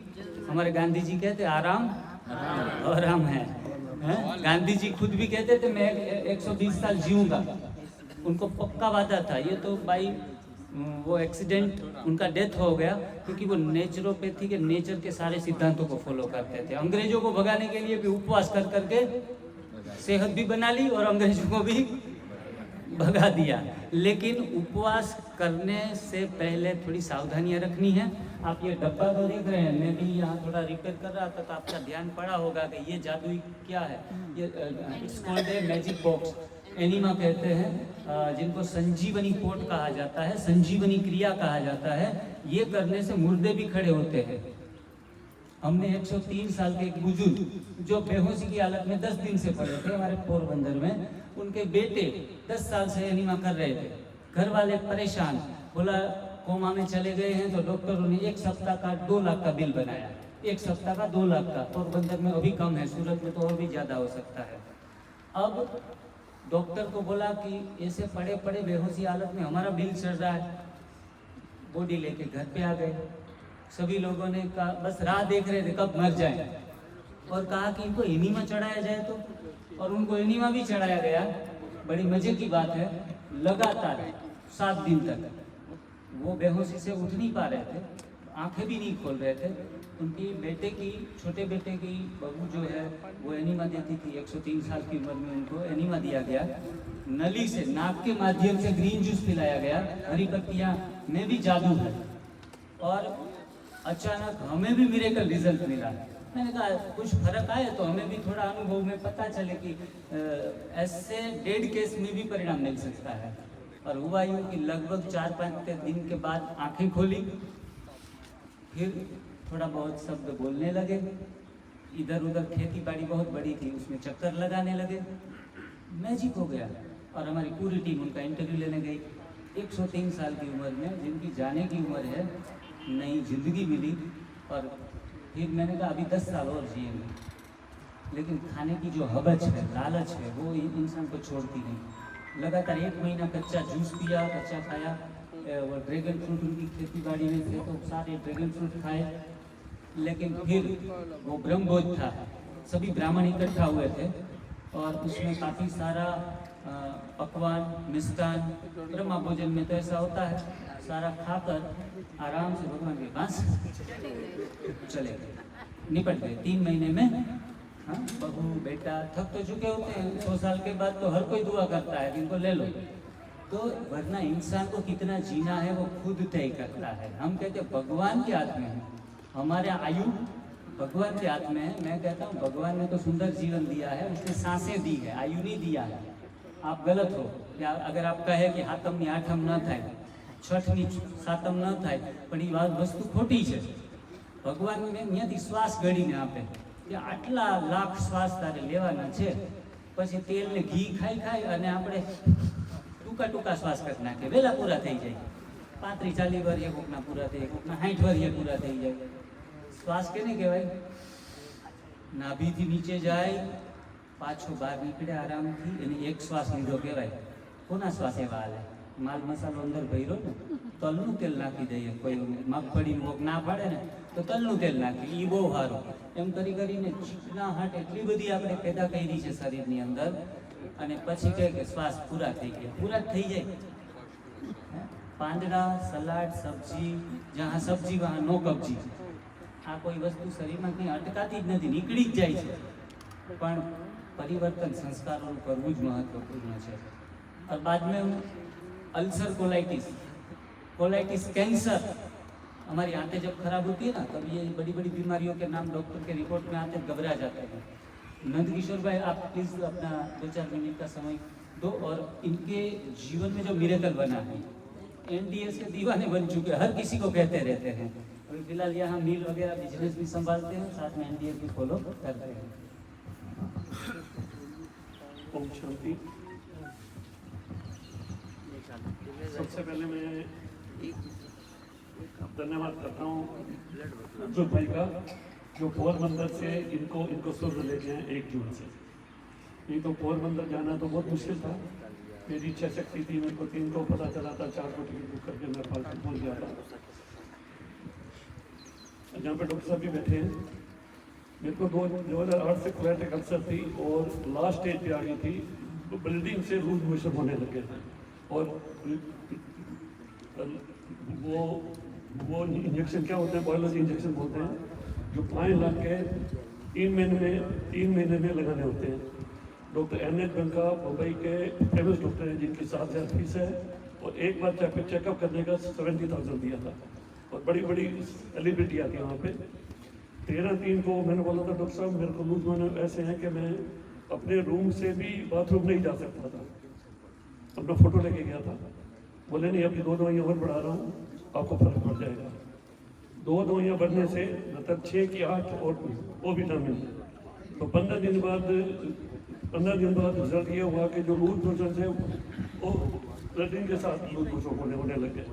हमारे गांधी जी कहते आराम आराम है। गांधी जी खुद भी कहते थे मैं 120 साल जीऊँगा, उनको पक्का वादा था। ये तो भाई वो एक्सीडेंट, उनका डेथ हो गया क्योंकि वो नेचुरोपैथी के नेचर के सारे सिद्धांतों को फॉलो करते थे। अंग्रेजों को भगाने के लिए भी उपवास कर करके सेहत भी बना ली और अंग्रेजों को भी भगा दिया। लेकिन उपवास करने से पहले थोड़ी सावधानियां रखनी है। आप ये डब्बा तो देख रहे हैं, मैं भी यहाँ थोड़ा रिपेयर कर रहा था तो आपका ध्यान पड़ा होगा कि ये जादुई क्या है। ये it's called a magic box, enema कहते हैं, जिनको संजीवनी पोट कहा जाता है, संजीवनी क्रिया कहा जाता है। ये करने से मुर्दे भी खड़े होते हैं। हमने 103 साल के एक बुजुर्ग जो बेहोशी की हालत में 10 दिन से पड़े थे हमारे पोरबंदर में, उनके बेटे 10 साल से एनीमा कर रहे थे, घर वाले परेशान, बोला कोमा में चले गए हैं। तो डॉक्टरों ने 1 सप्ताह का 2 लाख का बिल बनाया, 1 सप्ताह का 2 लाख का। पोरबंदर में अभी कम है, सूरत में तो और भी ज़्यादा हो सकता है। अब डॉक्टर को बोला कि ऐसे पड़े पड़े बेहोशी हालत में हमारा बिल चढ़ रहा है। बॉडी लेके घर पे आ गए। सभी लोगों ने कहा, बस राह देख रहे थे कब मर जाए, और कहा कि इनको एनीमा चढ़ाया जाए तो, और उनको एनीमा भी चढ़ाया गया। बड़ी मजे की बात है, लगातार 7 दिन तक वो बेहोशी से उठ नहीं पा रहे थे। आंखें भी नहीं खोल रहे थे। उनकी बेटे की, छोटे बेटे की बहू जो है वो एनीमा देती थी। 103 साल की उम्र में उनको एनीमा दिया गया। नली से, नाक के माध्यम से ग्रीन जूस पिलाया गया। हरी पत्तियाँ में भी जादू है। और अचानक हमें भी मिरेकल रिजल्ट मिला। मैंने कहा कुछ फर्क आए तो हमें भी थोड़ा अनुभव में पता चले कि ऐसे डेड केस में भी परिणाम मिल सकता है। और हुआ यूँ कि लगभग 4-5 दिन के बाद आंखें खोली, फिर थोड़ा बहुत शब्द बोलने लगे। इधर उधर खेती बाड़ी बहुत बड़ी थी, उसमें चक्कर लगाने लगे। मैजिक हो गया। और हमारी पूरी टीम उनका इंटरव्यू लेने गई। 103 साल की उम्र में, जिनकी जाने की उम्र है, नई जिंदगी मिली। और फिर मैंने कहा अभी 10 साल और जिएंगे। लेकिन खाने की जो हबच है, लालच है, वो इंसान को छोड़ती नहीं। लगातार 1 महीना कच्चा जूस पिया, कच्चा खाया। वो ड्रैगन फ्रूट उनकी खेती बाड़ी में थे तो सारे ड्रैगन फ्रूट खाए। लेकिन फिर वो ब्रह्मभोज था, सभी ब्राह्मण इकट्ठा हुए थे और उसमें काफ़ी सारा पकवान, मिष्टान, ब्रह्मा भोजन में तो ऐसा होता है, सारा खाकर आराम से भगवान के पास चले गए, निपट गए 3 महीने में। हाँ, बहू बेटा थक तो चुके होते हैं। 100 साल के बाद तो हर कोई दुआ करता है कि इनको ले लो। तो वरना इंसान को कितना जीना है वो खुद तय करता है। हम कहते हैं भगवान के हाथ में है, हमारे आयु भगवान के हाथ में है। मैं कहता हूँ भगवान ने तो सुंदर जीवन दिया है, उसने सांसें दी है, आयु नहीं दिया है। आप गलत हो। या अगर आप कहे कि हाथमनी आठम न થાય, છઠની સાતમ ન થાય, પણ એ વાત વસ્તુ ખોટી છે। ભગવાન ત્યાંથી શ્વાસ ગળીને આપે કે આટલા લાખ શ્વાસ તારે લેવાના છે, પછી તેલ ને ઘી ખાઈ ખાઈ અને આપણે ટૂંકા ટૂંકા શ્વાસ કરી નાખે, વહેલા પૂરા થઈ જાય। 35-40 વર્ષે કોકના પૂરા થઈ જાય, કોકના 60 વર્ષે પૂરા થઈ જાય। શ્વાસ કેને કહેવાય? નાભીથી નીચે જાય, પાછો બહાર નીકળે આરામથી, એને એક શ્વાસ લીધો કહેવાય। કોના શ્વાસ એવા હાલે? માલ મસાલો અંદર ભર્યો ને, તલનું તેલ નાખી દઈએ। કોઈ મગફળીનું ભોગ ના પાડે ને તો તલનું તેલ નાખી, એ બહુ સારું। એમ કરી કરીને ચીકણાહટ એટલી બધી આપણે પેદા કરી છે શરીરની અંદર, અને પછી કહે કે શ્વાસ પૂરા થઈ ગયા। પૂરા થઈ જાય। પાંદડા, સલાડ, સબ્જી, જ્યાં સબ્જી વहाँ નો કબજી। આ કોઈ વસ્તુ શરીરમાં કંઈ અટકાતી જ નથી, નીકળી જ જાય છે। પણ પરિवर्तन संस्कारों करવું જ महत्वपूर्ण है। और बाद में अल्सर, कोलाइटिस, कैंसर, हमारी आंतें जब खराब होती है ना, तब ये बड़ी बड़ी बीमारियों के नाम डॉक्टर के रिपोर्ट में आते घबरा जाते हैं। नंदकिशोर भाई, आप प्लीज़ अपना 2-4 मिनट का समय दो और इनके जीवन में जो मिरेकल बना है, एनडीएस के दीवाने बन चुके, हर किसी को कहते रहते हैं। अभी फिलहाल यहाँ मिल वगैरह बिजनेस भी संभालते हैं, साथ में एनडीएस भी फॉलो करते हैं। ओम शांति। सबसे पहले मैं धन्यवाद करता हूँ अर्जुन भाई का, जो पोरबंदर से इनको सुर लेके हैं 1 जून से। नहीं तो पोरबंदर जाना तो बहुत मुश्किल था। मेरी इच्छा शक्ति थी, मेरे को 3 को पता चला था, 4 को टिकट बुक करके मैं पालतू पहुँच गया था। जहाँ पे डॉक्टर साहब भी बैठे हैं, मेरे को 2008 से कोलेट्रिक अल्सर थी और लास्ट स्टेज पे आ गई थी। तो ब्लीडिंग से लूज मोशन होने लगे थे और वो इंजेक्शन क्या होते हैं, बायोलॉजी इंजेक्शन बोलते हैं, जो 5 लाख के 3 महीने में लगाने होते हैं। डॉक्टर NH बंका मुंबई के फेमस डॉक्टर हैं, जिनकी 7,000 फीस है और एक बार चेकअप करने का 70,000 दिया था। और बड़ी बड़ी सेलिब्रिटी आती है वहाँ पे। 13/3 को मैंने बोला था डॉक्टर साहब मेरे को लूज मोशन ऐसे हैं कि मैं अपने रूम से भी बाथरूम नहीं जा सकता था। अपना फोटो लेके गया था। बोले नहीं, अभी 2 दवाइयाँ और बढ़ा रहा हूँ, आपको फर्क पड़ जाएगा। 2 दवाइयाँ बढ़ने से मतलब 6 की 8 और वो विटामिन। तो 15 दिन बाद रिजल्ट ये हुआ कि जो लूज मोशन है वो ब्लडिंग के साथ लूज मोशन होने लग गए।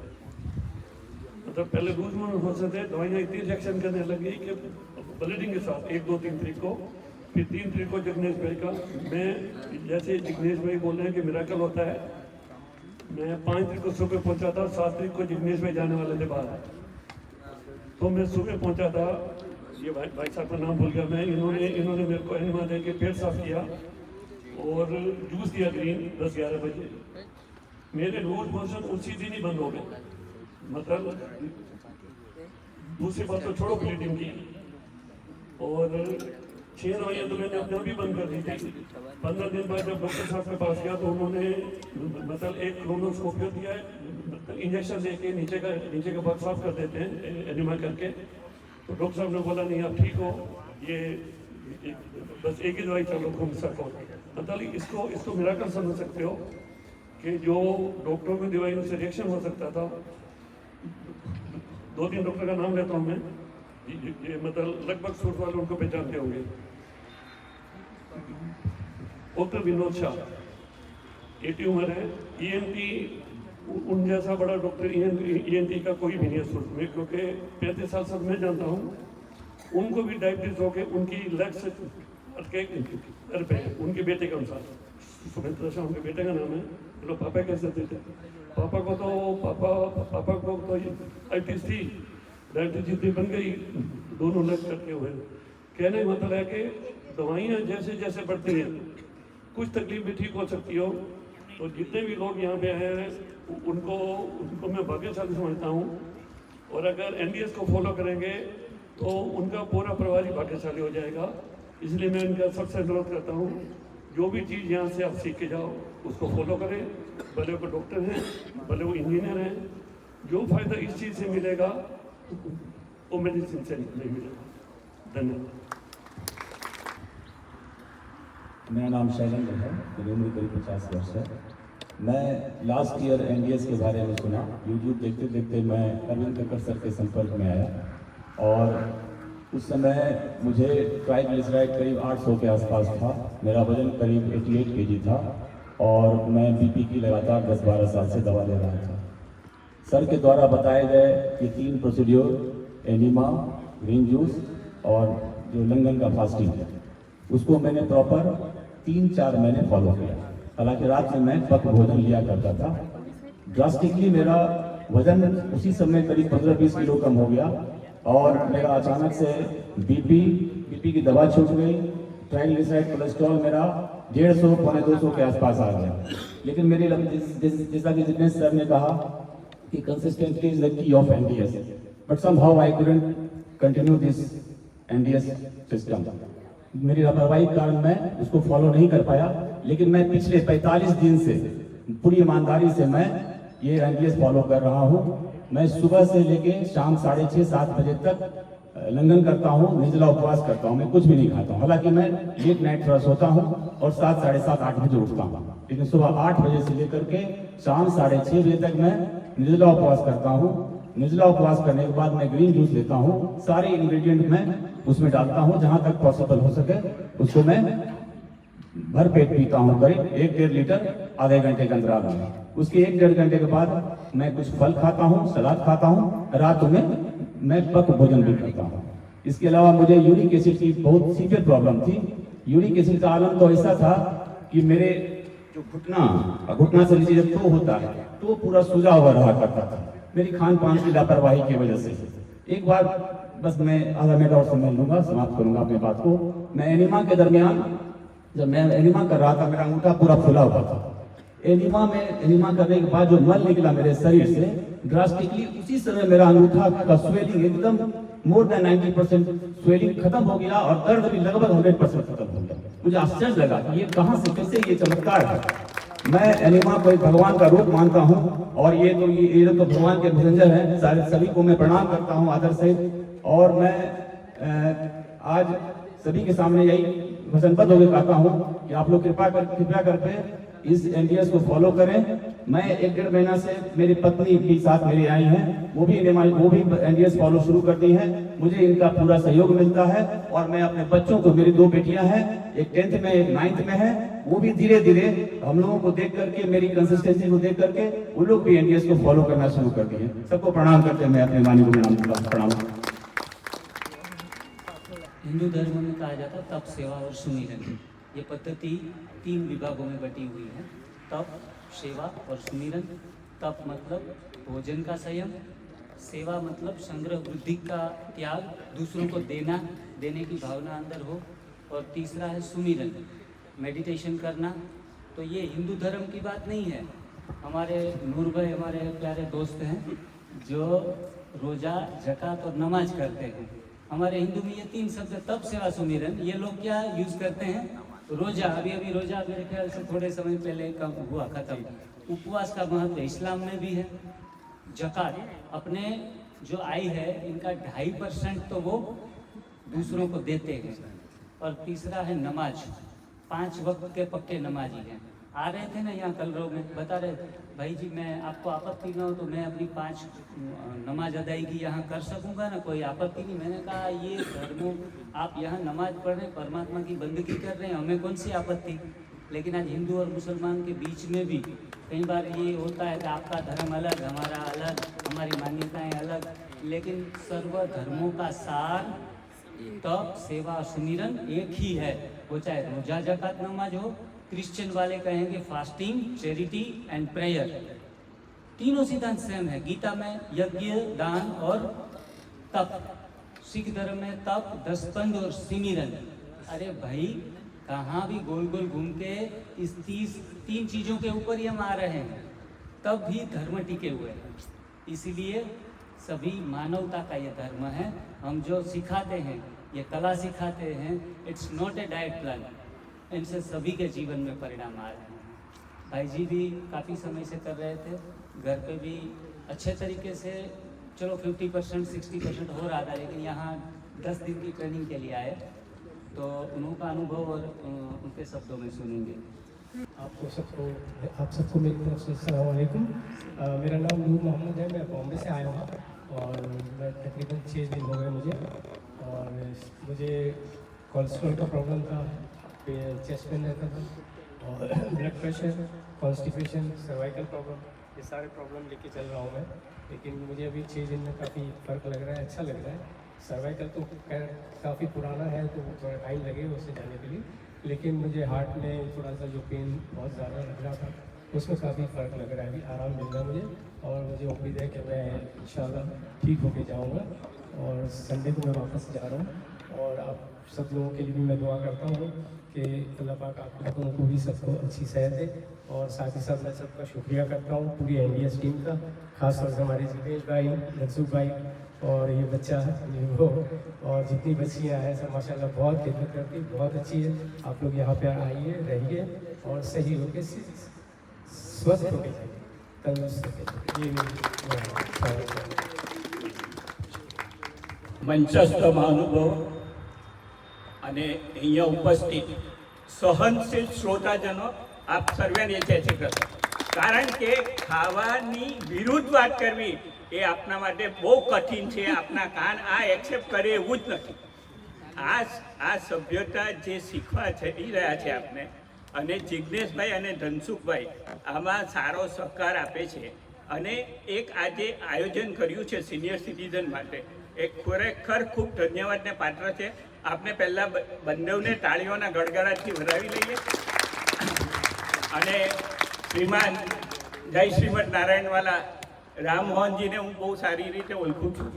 मतलब पहले लूज मोशन हो सकते, दवाइयाँ इतनी रिएक्शन करने लगी कि ब्लीडिंग के साथ 1, 2, 3 तारीख को, फिर 3 तारीख को जिग्नेश भाई का, मैं जैसे जिग्नेश भाई बोल रहे हैं कि मिरेकल होता है, मैं 5 तारीख को सुबह पहुंचा था। 7 तारीख को जिग्नेश भाई जाने वाले थे बाहर, तो मैं सुबह पहुंचा था। ये भाई साहब का नाम भूल गया मैं। इन्होंने मेरे को एनिमा दे के पेट साफ किया और जूस दिया ग्रीन 10-11 बजे। मेरे लूज मोशन उसी दिन ही बंद हो गए। मतलब दूसरी बात तो छोड़ो ब्लीडिंग की, और 6 दवाइयाँ तो मैंने अपने आप ही बंद कर दी थी। 15 दिन बाद जब डॉक्टर साहब के पास गया तो उन्होंने मतलब एक क्रोनोस्कोपियो दिया है, इंजेक्शन दे के नीचे का भाग साफ कर देते हैं एनिमा करके। तो डॉक्टर साहब ने बोला नहीं आप ठीक हो, ये बस एक ही दवाई चलो घूम सको। मतलब इसको मिराकल समझ सकते हो कि जो डॉक्टरों में दवाइयों से रिएक्शन हो सकता था। 2-3 डॉक्टर का नाम लेता हूँ मैं, ये मतलब लगभग सूट वाले उनको पहचानते होंगे। डॉक्टर विनोद शाह, 80 उम्र है, ENT उन जैसा बड़ा डॉक्टर ENT का कोई भी नहीं है सूट में, क्योंकि 35 साल से मैं जानता हूँ। उनको भी डायबिटीज हो गए, उनकी लेग से अटके घर पे उनके बेटे के अनुसार, सुमित्रा शाह उनके बेटे का नाम है। चलो पापा कैसे थे, पापा को तो डायबिटीज थी, डायबिटीज जितनी बन गई दोनों लेग करके हुए। कहने का मतलब है कि दवाइयाँ जैसे जैसे बढ़ती हैं कुछ तकलीफ भी ठीक हो सकती हो। तो जितने भी लोग यहाँ पे आए हैं उनको मैं भाग्यशाली समझता हूँ, और अगर NDS को फॉलो करेंगे तो उनका पूरा परिवार ही भाग्यशाली हो जाएगा। इसलिए मैं इनका सबसे अनुरोध करता हूँ, जो भी चीज़ यहाँ से आप सीख के जाओ उसको फॉलो करें, भले वो डॉक्टर हैं भले वो इंजीनियर हैं। जो फायदा इस चीज़ से मिलेगा वो मेडिसिन से नहीं मिलेगा। धन्यवाद। मेरा नाम शैलेंद्र है, मेरी उम्र करीब 50 वर्ष है। मैं लास्ट ईयर NDS के बारे में सुना, यूट्यूब देखते देखते मैं अरविंद कक्कड़ सर के संपर्क में आया, और उस समय मुझे ट्राइग्लिसराइड करीब 800 के आसपास था, मेरा वजन करीब 88 kg था, और मैं BP की लगातार 10-12 साल से दवा ले रहा था। सर के द्वारा बताए गए ये 3 प्रोसीड्योर, एनिमा, ग्रीन जूस और जो लंगन का फास्टिंग है, उसको मैंने प्रॉपर 3-4 महीने फॉलो किया। हालांकि रात में मैं पक भोजन लिया करता था। ड्रास्टिकली मेरा वजन उसी समय करीब 15-20 किलो कम हो गया, और मेरा अचानक से बीपी की दवा छूट गई, ट्राइग्लिसराइड कोलेस्ट्रॉल मेरा 150-200 के आसपास आ गया। लेकिन मेरी जैसा कि जिग्नेश सर ने कहा कि consistently is the key of NDS, but somehow I couldn't continue this NDS system. मेरी लापरवाही के कारण मैं उसको फॉलो नहीं कर पाया, लेकिन मैं पिछले 45 दिन से पूरी ईमानदारी से मैं ये NDS फॉलो कर रहा हूँ। मैं सुबह से लेके शाम 6:30-7 बजे तक लंघन करता हूँ, निर्जला उपवास करता हूँ, मैं कुछ भी नहीं खाता हूँ। हालांकि मैं लेट नाइट थोड़ा सोता हूँ और 7-7:30-8 बजे उठता हूँ, लेकिन सुबह 8 बजे से लेकर के शाम 6:30 बजे तक मैं निर्जला उपवास करता हूँ। निर्जला उपवास करने के बाद मैं ग्रीन जूस लेता हूँ, सारे इंग्रेडिएंट मैं उसमें डालता हूँ, जहाँ तक पॉसिबल हो सके उसको मैं भर पेट पीता हूँ, करीब 1-1.5 लीटर आधे घंटे के अंतराल में। उसके 1-1.5 घंटे के बाद मैं कुछ फल खाता हूँ, सलाद खाता हूँ, रात में मैं पक भोजन भी करता हूँ। इसके अलावा मुझे यूरिक एसिड की बहुत सीवियर प्रॉब्लम थी। यूरिक एसिड का आलम तो ऐसा था कि मेरे जो घुटना से नीचे जब तो होता है तो पूरा सूजा हुआ रहा करता था, मेरी खान पान की लापरवाही की वजह से। एक बार बस मैं आधा मिनट और समय लूंगा, समाप्त करूंगा अपनी बात को। मैं एनिमा के दरमियान जब मैं एनिमा कर रहा था, मेरा अंगूठा पूरा फुला हुआ था। एनिमा करने के बाद जो मल निकला मेरे शरीर से ड्रास्टिकली, उसी समय मेरा अंगूठा का स्वेलिंग एकदम मोर देन 90% स्वेलिंग खत्म हो गया, और दर्द भी लगभग 100% खत्म हो गया। मुझे आश्चर्य लगा कि ये कहाँ से कैसे ये चमत्कार है। मैं एनिमा को एक भगवान का रूप मानता हूँ, और ये तो भगवान के मैसेंजर हैं। सारे सभी को मैं प्रणाम करता हूँ आदर से, और मैं आज सभी के सामने यही वचनबद्ध होकर कहता हूँ कि आप लोग कृपया करके इस NDS को फॉलो करें। मैं 1-1.5 महीना से मेरी पत्नी भी साथ मेरी आई हैं, वो भी NDS फॉलो शुरू कर दी है। मुझे इनका पूरा सहयोग मिलता है, और मैं अपने बच्चों को, मेरी 2 बेटियां हैं, एक 10th में एक 9th में है, वो भी धीरे धीरे हम लोगों को देख करके, मेरी कंसिस्टेंसी को देख करके वो लोग भी NDS को फॉलो करना शुरू कर दिए। सबको प्रणाम करते मैं अपने वाणी को प्रणाम। हिंदू धर्म में कहा जाता है तप, सेवा और सुमिरन। ये पद्धति 3 विभागों में बटी हुई है, तप, सेवा और सुमिरन। तप मतलब भोजन का संयम, सेवा मतलब संग्रह वृद्धि का त्याग, दूसरों को देने की भावना अंदर हो, और तीसरा है सुमिरन, मेडिटेशन करना। तो ये हिंदू धर्म की बात नहीं है, हमारे नूर भाई हमारे प्यारे दोस्त हैं जो रोज़ा, ज़कात और नमाज करते हैं। हमारे हिंदू में ये 3 शब्द तप, सेवा, सुमिरन, ये लोग क्या यूज़ करते हैं? रोज़ा। अभी रोज़ा मेरे ख्याल से थोड़े समय पहले कम हुआ, ख़त्म। उपवास का महत्व इस्लाम में भी है। ज़कात, अपने जो आय है इनका 2.5% तो वो दूसरों को देते हैं। और तीसरा है नमाज, 5 वक्त के पक्के नमाजी हैं। आ रहे थे ना यहाँ कल रोग में, बता रहे भाई जी मैं आपको आपत्ति ना हो तो मैं अपनी 5 नमाज अदायगी यहाँ कर सकूँगा ना, कोई आपत्ति नहीं। मैंने कहा ये धर्मों, आप यहाँ नमाज पढ़ रहे, परमात्मा की बंदगी कर रहे हैं, हमें कौन सी आपत्ति। लेकिन आज हिंदू और मुसलमान के बीच में भी कई बार ये होता है कि आपका धर्म अलग, हमारा अलग, हमारी मान्यताएं अलग, लेकिन सर्व धर्मों का सार तप, सेवा, सुमिरन एक ही है। वो चाहे रोजा, ज़कात, नमाज हो, क्रिश्चियन वाले कहेंगे फास्टिंग, चैरिटी एंड प्रेयर, तीनों सिद्धांत सेम है। गीता में यज्ञ, दान और तप। सिख धर्म में तप, दसपंध और सिमिरन। अरे भाई कहाँ भी गोल गोल घूम के इस 3 चीज़ों के ऊपर ही हम आ रहे हैं, तब भी धर्म टिके हुए हैं। इसीलिए सभी मानवता का ये धर्म है। हम जो सिखाते हैं, ये कला सिखाते हैं, it's not a diet plan. इनसे सभी के जीवन में परिणाम आ रहे हैं। भाई जी भी काफ़ी समय से कर रहे थे, घर पे भी अच्छे तरीके से, चलो 50% 60% हो रहा था, लेकिन यहाँ 10 दिन की ट्रेनिंग के लिए आए तो उनका अनुभव और उनके शब्दों में सुनेंगे। आप सबको मेरी तरफ से अस्सलाम वालेकुम। मेरा नाम नूर मोहम्मद है, मैं बॉम्बे से आया हूँ और मैं तकरीबन 6 दिन हो गए मुझे। और मुझे कोलेस्ट्रॉल का प्रॉब्लम था, चेस्ट पेन रहता था और blood pressure, constipation, cervical problem, ये सारे प्रॉब्लम लेके चल रहा हूँ मैं। लेकिन मुझे अभी 6 दिन में काफ़ी फ़र्क लग रहा है, अच्छा लग रहा है। सर्वाइकल तो खैर काफ़ी पुराना है तो थोड़ा टाइम लगेगा उससे जाने के लिए, लेकिन मुझे हार्ट में थोड़ा सा जो पेन बहुत ज़्यादा लग रहा था उसमें काफ़ी फ़र्क लग रहा है। अभी आराम मिल रहा है मुझे और मुझे उम्मीद है कि मैं इंशाल्लाह ठीक होके जाऊँगा। और संडे को मैं वापस जा रहा हूँ और आप सब लोगों के लिए भी मैं दुआ करता हूँ कि अल्लाह पाक आप लोगों को भी सबको अच्छी सेहत दे। और साथ ही साथ मैं सबका शुक्रिया करता हूँ पूरी NDS टीम का, खासतौर से हमारे जितेश भाई, मनसूख भाई और ये बच्चा वो और जितनी बच्चियाँ हैं सब माशाल्लाह बहुत खिदमत करती, बहुत अच्छी है। आप लोग यहाँ पे आइए, रहिए और सही होके स्वस्थ होके जाइए, तंदुरुस्त होके जाइए। મંચસ્થ મહાનુભાવો અને અહીંયા ઉપસ્થિત સહનશીલ શ્રોતાજનો, આપ સર્વેને જય શ્રી કૃષ્ણ। કારણ કે ખાવાની વિરુદ્ધ વાત કરવી એ આપના માટે બહુ કઠિન છે। આપના કાન આ એક્સેપ્ટ કરે એવું જ નથી। આ સભ્યતા જે શીખવા જઈ રહ્યા છે આપને, અને જિજ્ઞેશભાઈ અને ધનસુખભાઈ આમાં સારો સહકાર આપે છે। અને એક આજે આયોજન કર્યું છે સિનિયર સિટીઝન માટે, એક ખરેખર ખૂબ ધન્યવાદને પાત્ર છે। આપણે પહેલાં બંનેવને તાળીઓના ગડગડાટથી વધાવી લઈએ। અને શ્રીમાન જય શ્રીમદ નારાયણવાલા રામમોહનજીને હું બહુ સારી રીતે ઓળખું છું।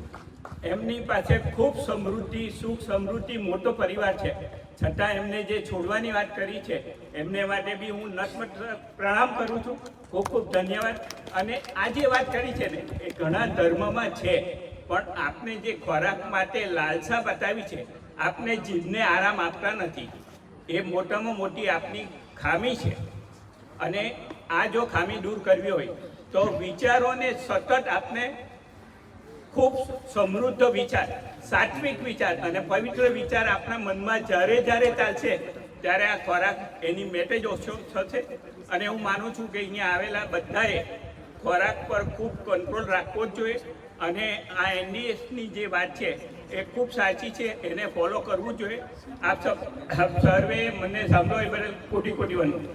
એમની પાસે ખૂબ સમૃદ્ધિ, સુખ સમૃદ્ધિ, મોટો પરિવાર છે, છતાં એમને જે છોડવાની વાત કરી છે એમને માટે બી હું નતમસ્તક પ્રણામ કરું છું। ખૂબ ખૂબ ધન્યવાદ। અને આ જે વાત કરી છે ને એ ઘણા ધર્મમાં છે, પણ આપને જે ખોરાક માટે લાલસા બતાવી છે, આપને જીભને આરામ આપતા નથી, એ મોટામાં મોટી આપની ખામી છે। અને આ જો ખામી દૂર કરવી હોય તો વિચારોને સતત આપને ખૂબ સમૃદ્ધ વિચાર, સાત્વિક વિચાર અને પવિત્ર વિચાર આપણા મનમાં જ્યારે જ્યારે ચાલશે ત્યારે આ ખોરાક એની મેટે જ ઓછો થશે। અને હું માનું છું કે અહીંયા આવેલા બધાએ ખોરાક પર ખૂબ કંટ્રોલ રાખવો જ જોઈએ। અને આ NDSની જે વાત છે એ ખૂબ સાચી છે, એને ફોલો કરવું જોઈએ। આપ સર્વે મને સાંભળો એ બદલ કોટી કોટી વંદન।